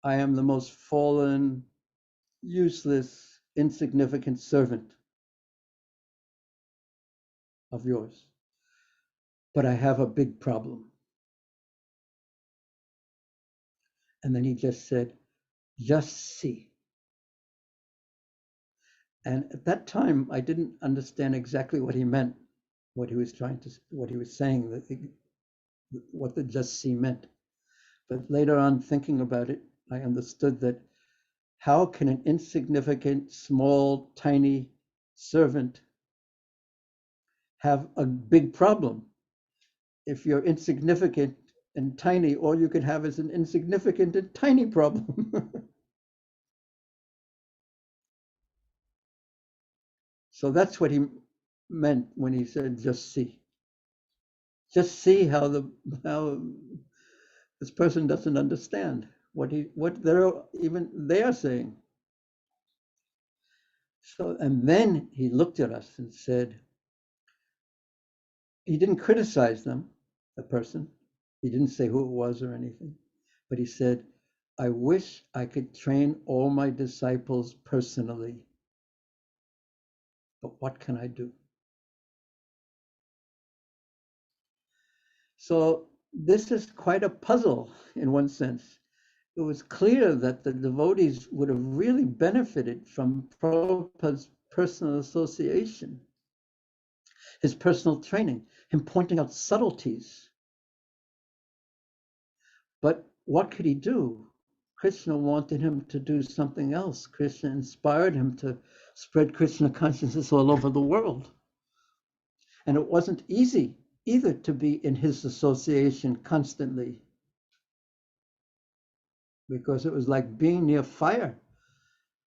I am the most fallen, useless, insignificant servant of yours, but I have a big problem. And then he just said, just see. And at that time, I didn't understand exactly what he meant, what he was saying, what the just see meant. But later on, thinking about it, I understood that how can an insignificant, small, tiny servant have a big problem? If you're insignificant and tiny, all you can have is an insignificant and tiny problem. So that's what he meant when he said, just see. Just see how this person doesn't understand what they are saying. So, and then he looked at us and said, he didn't criticize them, the person. He didn't say who it was or anything, but he said, I wish I could train all my disciples personally, but what can I do? So this is quite a puzzle in one sense. It was clear that the devotees would have really benefited from Prabhupada's personal association, his personal training, him pointing out subtleties. But what could he do? Krishna wanted him to do something else. Krishna inspired him to spread Krishna consciousness all over the world. And it wasn't easy either to be in his association constantly, because it was like being near fire.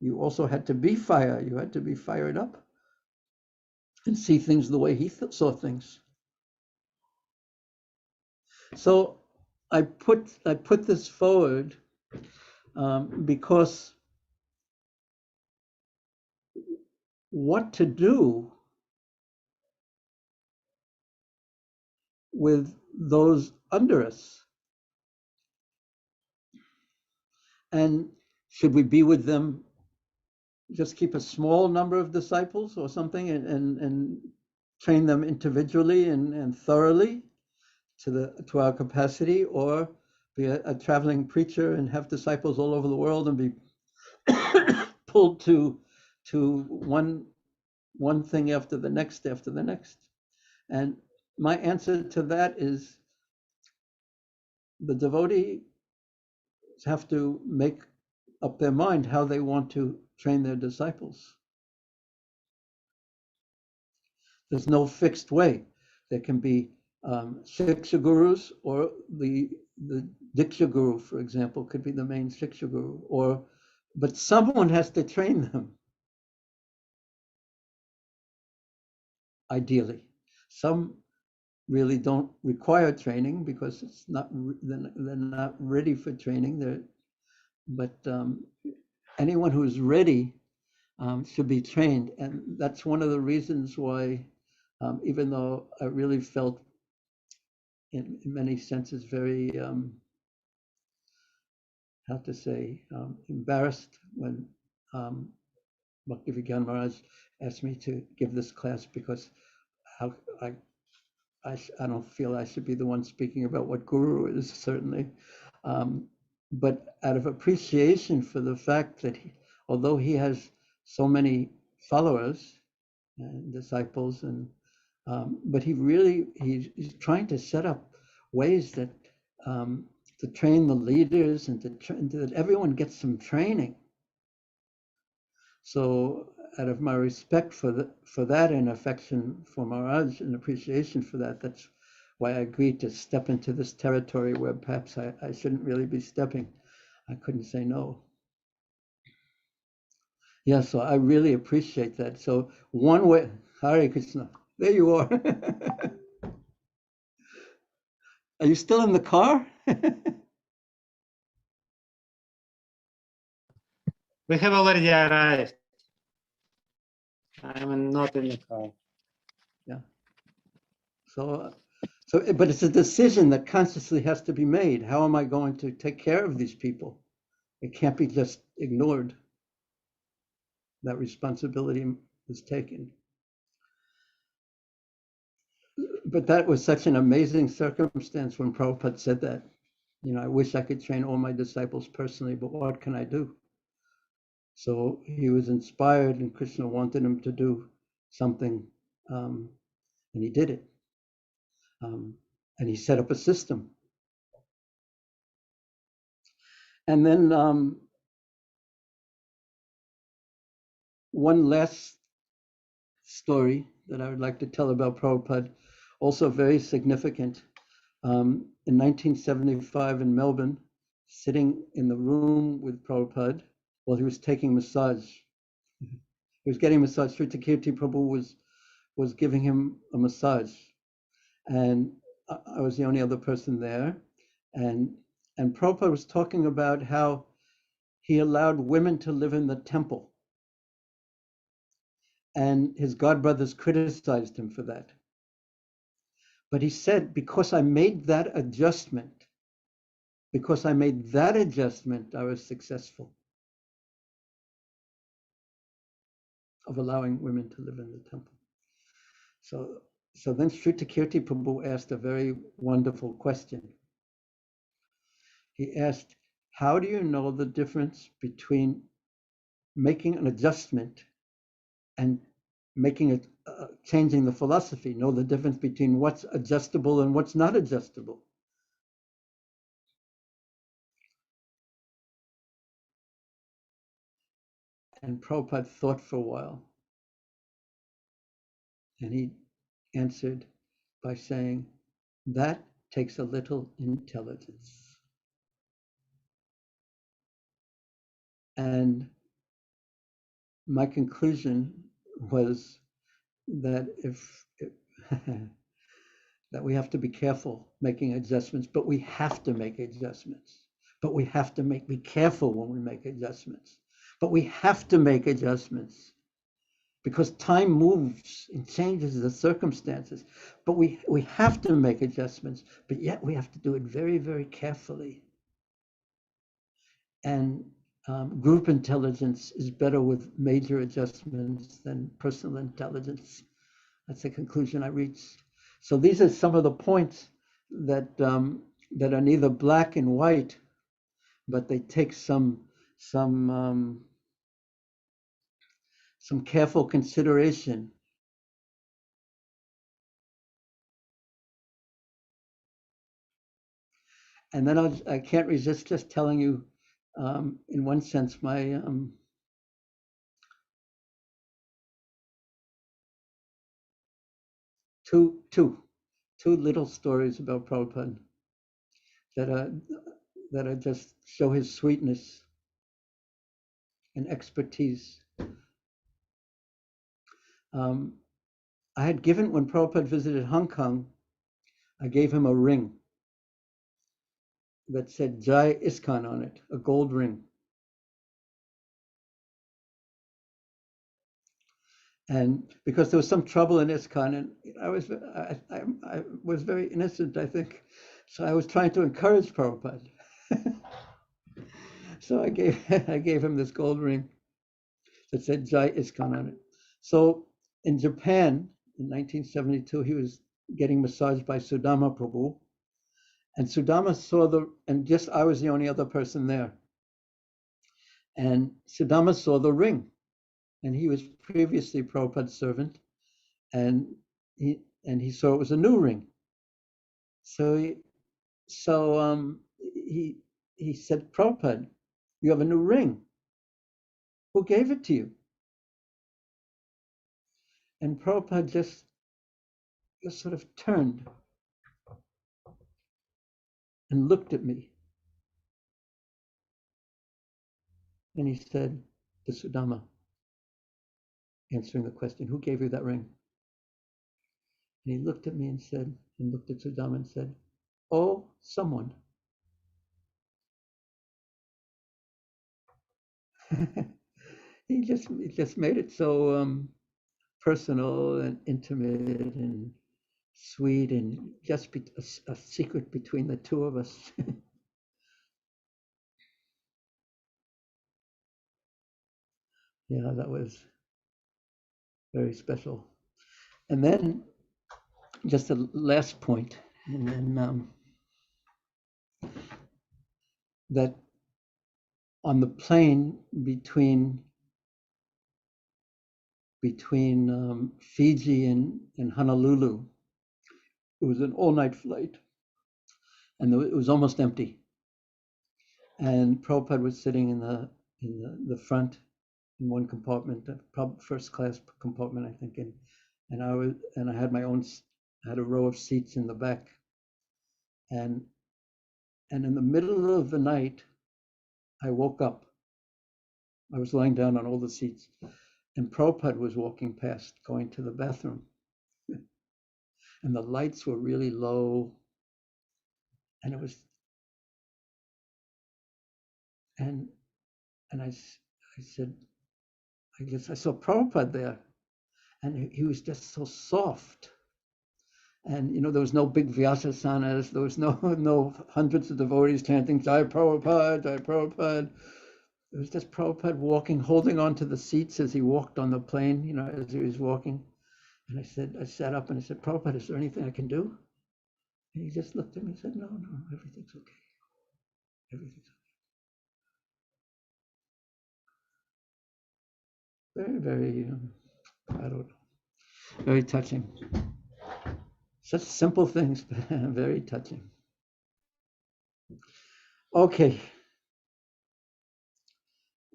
You also had to be fire. You had to be fired up and see things the way he saw things. So I put this forward because what to do with those under us, and should we be with them, just keep a small number of disciples or something, and train them individually and thoroughly to our capacity, or be a traveling preacher and have disciples all over the world and be pulled to one thing after the next. And my answer to that is the devotees have to make up their mind how they want to train their disciples. There's no fixed way. There can be Shiksha gurus, or the Diksha guru, for example, could be the main Shiksha guru, but someone has to train them. Ideally, some really don't require training because they're not ready for training. But anyone who's ready should be trained, and that's one of the reasons why, even though I really felt, in many senses, very embarrassed when Bhaktivedanta Maharaj asked me to give this class, because I don't feel I should be the one speaking about what guru is, certainly. But out of appreciation for the fact that although he has so many followers and disciples, but he's trying to set up ways that to train the leaders and that everyone gets some training. So out of my respect for that and affection for Maharaj and appreciation for that, that's why I agreed to step into this territory where perhaps I shouldn't really be stepping. I couldn't say no. Yeah, so I really appreciate that. So one way, Hare Krishna, there you are. Are you still in the car? We have already arrived. I'm not in the car. Yeah. So, but it's a decision that consciously has to be made. How am I going to take care of these people? It can't be just ignored. That responsibility is taken. But that was such an amazing circumstance when Prabhupada said that. I wish I could train all my disciples personally, but what can I do? So he was inspired, and Krishna wanted him to do something, and he did it. And he set up a system. And then one last story that I would like to tell about Prabhupada, also very significant. In 1975 in Melbourne, sitting in the room with Prabhupada while he was taking massage. He was getting a massage. Sri Kirti Prabhu was giving him a massage, and I was the only other person there. And Prabhupada was talking about how he allowed women to live in the temple, and his godbrothers criticized him for that. But he said, because I made that adjustment, I was successful of allowing women to live in the temple. So then Sri Kirti Prabhu asked a very wonderful question. He asked, how do you know the difference between making an adjustment and making it, changing the philosophy, know the difference between what's adjustable and what's not adjustable? And Prabhupada thought for a while, and he answered by saying, that takes a little intelligence. And my conclusion was that that we have to be careful making adjustments, but we have to make adjustments. But we have to be careful when we make adjustments. But we have to make adjustments because time moves and changes the circumstances. But we have to make adjustments, but yet we have to do it very, very carefully. And group intelligence is better with major adjustments than personal intelligence. That's the conclusion I reached. So these are some of the points that that are neither black and white, but they take some some careful consideration. And then I can't resist just telling you, in one sense, my two little stories about Prabhupada that just show his sweetness and expertise. I had given, when Prabhupada visited Hong Kong, I gave him a ring that said Jai ISKCON on it, a gold ring. And because there was some trouble in ISKCON, and I was very innocent, I think. So I was trying to encourage Prabhupada. So I gave him this gold ring that said Jai ISKCON on it. So in Japan in 1972, he was getting massaged by Sudama Prabhu. And Sudama saw and just I was the only other person there. And Sudama saw the ring. And he was previously Prabhupada's servant. And he saw it was a new ring. So he said, Prabhupada, you have a new ring. Who gave it to you? And Prabhupada just sort of turned and looked at me. And he said to Sudama, answering the question, who gave you that ring? And he looked at me and looked at Sudama and said, oh, someone. He just made it so personal and intimate and sweet, and just a secret between the two of us. Yeah, that was very special. And then just a last point, and then that on the plane between Fiji and Honolulu, it was an all-night flight, and it was almost empty. And Prabhupada was sitting in the front in one compartment, probably first class compartment, I think, and I had I had a row of seats in the back, and in the middle of the night, I woke up. I was lying down on all the seats, and Prabhupada was walking past, going to the bathroom, and the lights were really low, and it was, and I said, I guess I saw Prabhupada there, and he was just so soft. And there was no big Vyasasanas, there was no hundreds of devotees chanting Jai Prabhupada, Jai Prabhupada. It was just Prabhupada walking, holding on to the seats as he walked on the plane, as he was walking. And I sat up and I said, Prabhupada, is there anything I can do? And he just looked at me and said, no, everything's okay. Everything's okay. Very, very, I don't know, very touching. Such simple things, but very touching. Okay.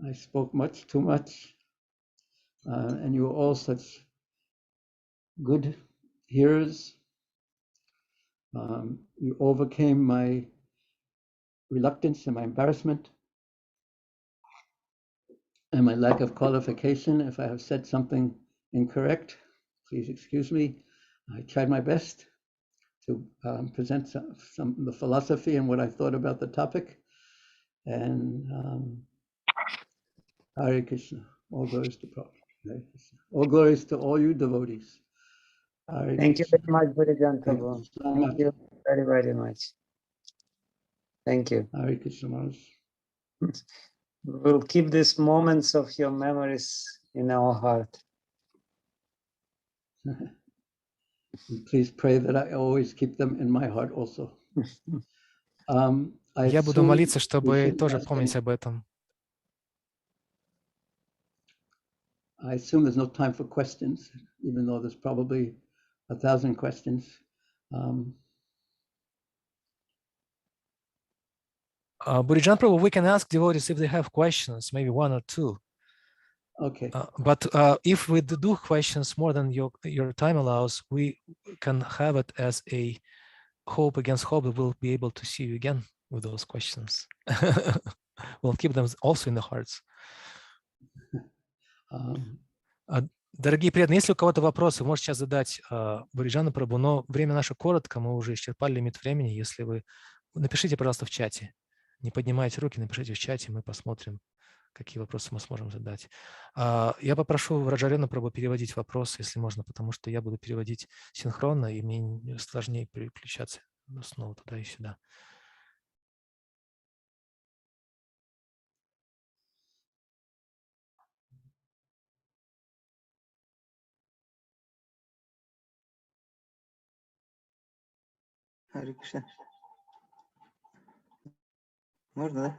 I spoke much, too much, and you were all such good hearers. You overcame my reluctance and my embarrassment and my lack of qualification. If I have said something incorrect, please excuse me. I tried my best to present some the philosophy and what I thought about the topic. And Hare Krishna. All glories to Prabhu. Hare Krishna. All glories to all you devotees. Hare Thank you Krishna. very much, Bhurijana Thank Prabhu. you so Thank much. you very, very much. Thank you. Hare Krishna Maharaj. We'll keep these moments of your memories in our heart. And please pray that I always keep them in my heart also. I Я буду assume молиться, we чтобы shouldn't тоже ask помнить any- об этом. I assume there's no time for questions, even though there's probably 1,000 questions. Bhurijana Prabhu, we can ask devotees if they have questions, maybe one or two. Okay. But if we do questions more than your time allows, we can have it as a hope against hope that we'll be able to see you again with those questions. We'll keep them also in the hearts. Дорогие преданные, если у кого-то вопросы, можете сейчас задать Бхуриджану Прабху, но время наше коротко, мы уже исчерпали лимит времени. Если вы... Напишите, пожалуйста, в чате. Не поднимайте руки, напишите в чате, мы посмотрим, какие вопросы мы сможем задать. Я попрошу Раджарена Прабху переводить вопросы, если можно, потому что я буду переводить синхронно, и мне сложнее переключаться снова туда и сюда. Харе Кришна. Можно, да?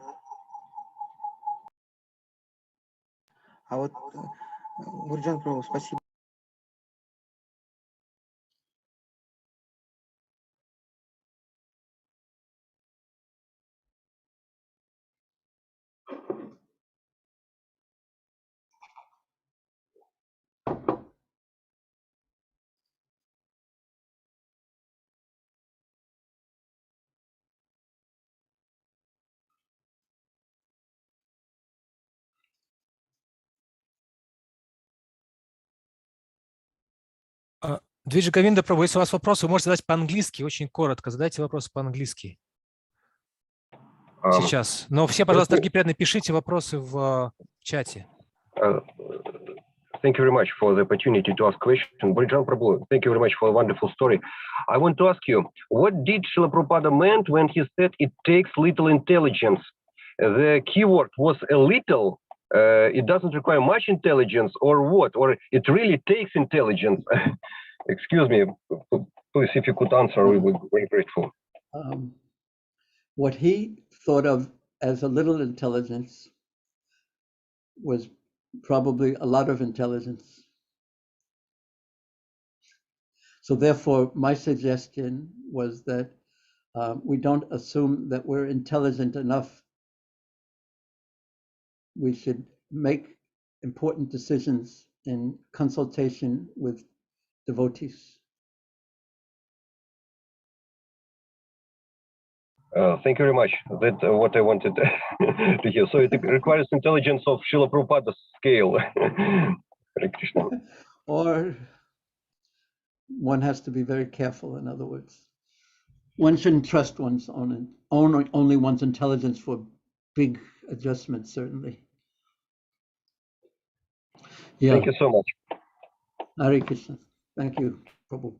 А вот, Бхуриджана Прабху, спасибо. Двиджи Говинда Прабху, если у вас вопросы, вы можете задать по-английски, очень коротко. Задайте вопросы по-английски. Сейчас. Но все, пожалуйста, дорогие преданные, пишите вопросы в чате. Thank you very much for the opportunity to ask questions. Bhurijana Prabhu, thank you very much for a wonderful story. I want to ask you, what did Srila Prabhupada meant when he said it takes little intelligence? The keyword was a little, it doesn't require much intelligence, or what? Or it really takes intelligence? Excuse me, please, if you could answer, we would be very grateful. What he thought of as a little intelligence was probably a lot of intelligence. So therefore, my suggestion was that we don't assume that we're intelligent enough. We should make important decisions in consultation with devotees. Thank you very much. That's what I wanted to hear. So it requires intelligence of Srila Prabhupada's scale. Hare Krishna. Or one has to be very careful, in other words. One shouldn't trust one's only one's intelligence for big adjustments, certainly. Yeah. Thank you so much. Hare Krishna. Thank you, Prabhu.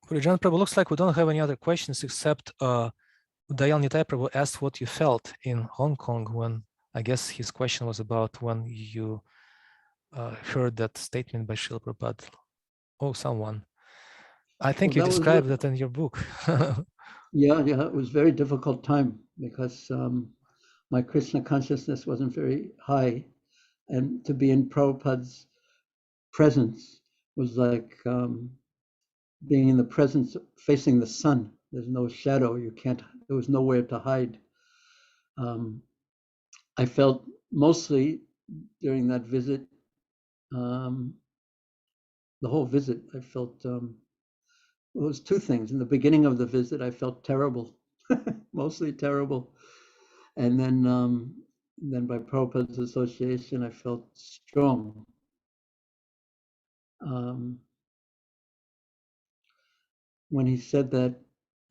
Bhurijana Prabhu, looks like we don't have any other questions except Dayal Nitai Prabhu asked what you felt in Hong Kong when, I guess his question was about when you heard that statement by Srila Prabhupada. Oh, someone. I think you described that in your book. Yeah, it was a very difficult time because my Krishna consciousness wasn't very high, and to be in Prabhupada's presence was like being in the presence, facing the sun. There's no shadow. There was nowhere to hide. I felt mostly during that visit, the whole visit, I felt, well, it was two things. In the beginning of the visit, I felt terrible, mostly terrible. And then by Prabhupada's association, I felt strong. When he said that,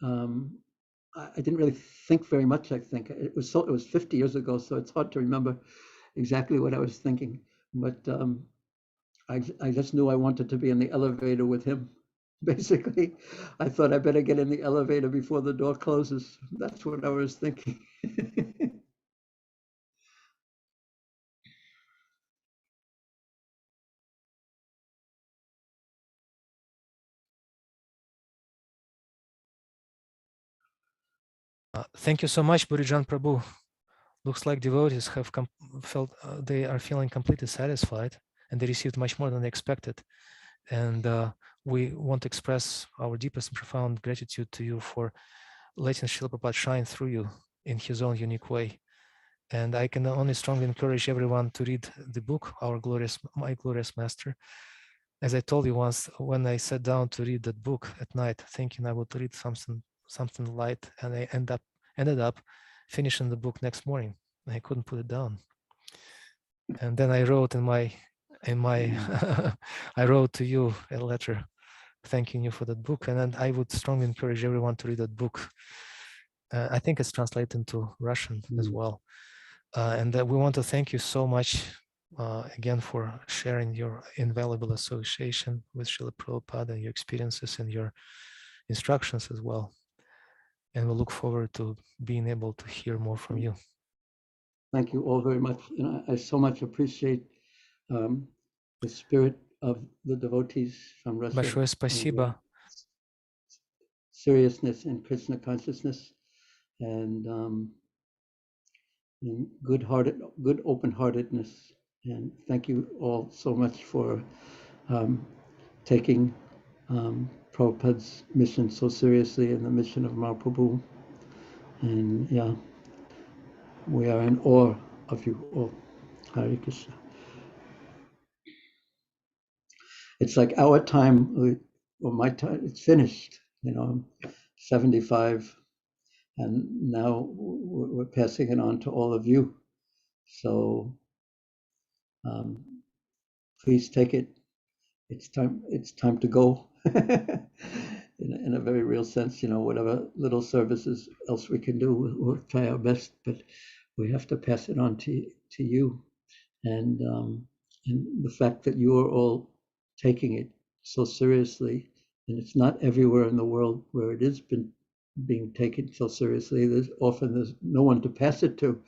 I didn't really think very much. I think it was 50 years ago, so it's hard to remember exactly what I was thinking. But I just knew I wanted to be in the elevator with him. Basically, I thought I better get in the elevator before the door closes. That's what I was thinking. Thank you so much, Bhurijana Prabhu. Looks like devotees have felt they are feeling completely satisfied, and they received much more than they expected. And we want to express our deepest and profound gratitude to you for letting Srila Prabhupada shine through you in his own unique way. And I can only strongly encourage everyone to read the book, My Glorious Master. As I told you once, when I sat down to read that book at night, thinking I would read something light, and I ended up finishing the book next morning. I couldn't put it down. And then I wrote I wrote to you a letter thanking you for that book. And then I would strongly encourage everyone to read that book. I think it's translated into Russian as well. And we want to thank you so much again for sharing your invaluable association with Srila Prabhupada and your experiences and your instructions as well. And we look forward to being able to hear more from you. Thank you all very much. And I so much appreciate the spirit of the devotees from Russia. Большое спасибо. Seriousness in Krishna consciousness and good open-heartedness. And thank you all so much for taking Prabhupada's mission so seriously and the mission of Mahaprabhu. And yeah, we are in awe of you all. Hare Krishna. It's like our time, or my time, it's finished. You know, I'm 75, and now we're passing it on to all of you. So please take it. It's time to go. In a very real sense, you know, whatever little services else we can do, we'll try our best, but we have to pass it on to you. And the fact that you are all taking it so seriously, and it's not everywhere in the world where it has been being taken so seriously. There's no one to pass it to,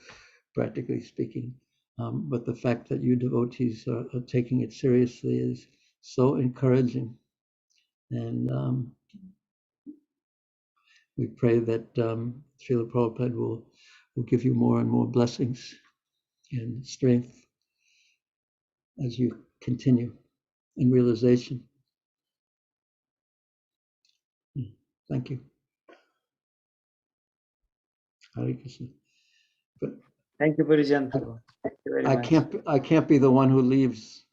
practically speaking. But the fact that you devotees are taking it seriously is so encouraging. And we pray that Srila Prabhupada will give you more and more blessings and strength as you continue in realization. Thank you. Hare Krishna. But Thank you, Bhurijana. Thank you very much. I can't be the one who leaves.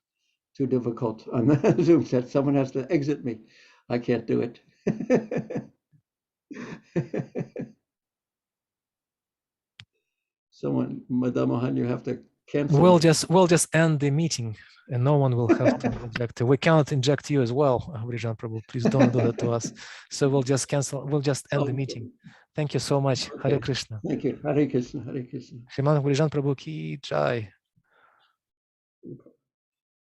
Too difficult on the Zoom chat. Someone has to exit me. I can't do it. Someone, Madam Mohan, you have to cancel. We'll just end the meeting, and no one will have to inject. We cannot inject you as well, Bhurijana Prabhu. Please don't do that to us. So we'll just cancel. We'll just end the meeting. Thank you so much. Okay. Hare Krishna. Thank you. Hare Krishna. Hare Krishna. Shriman Bhurijana Prabhu ki jai.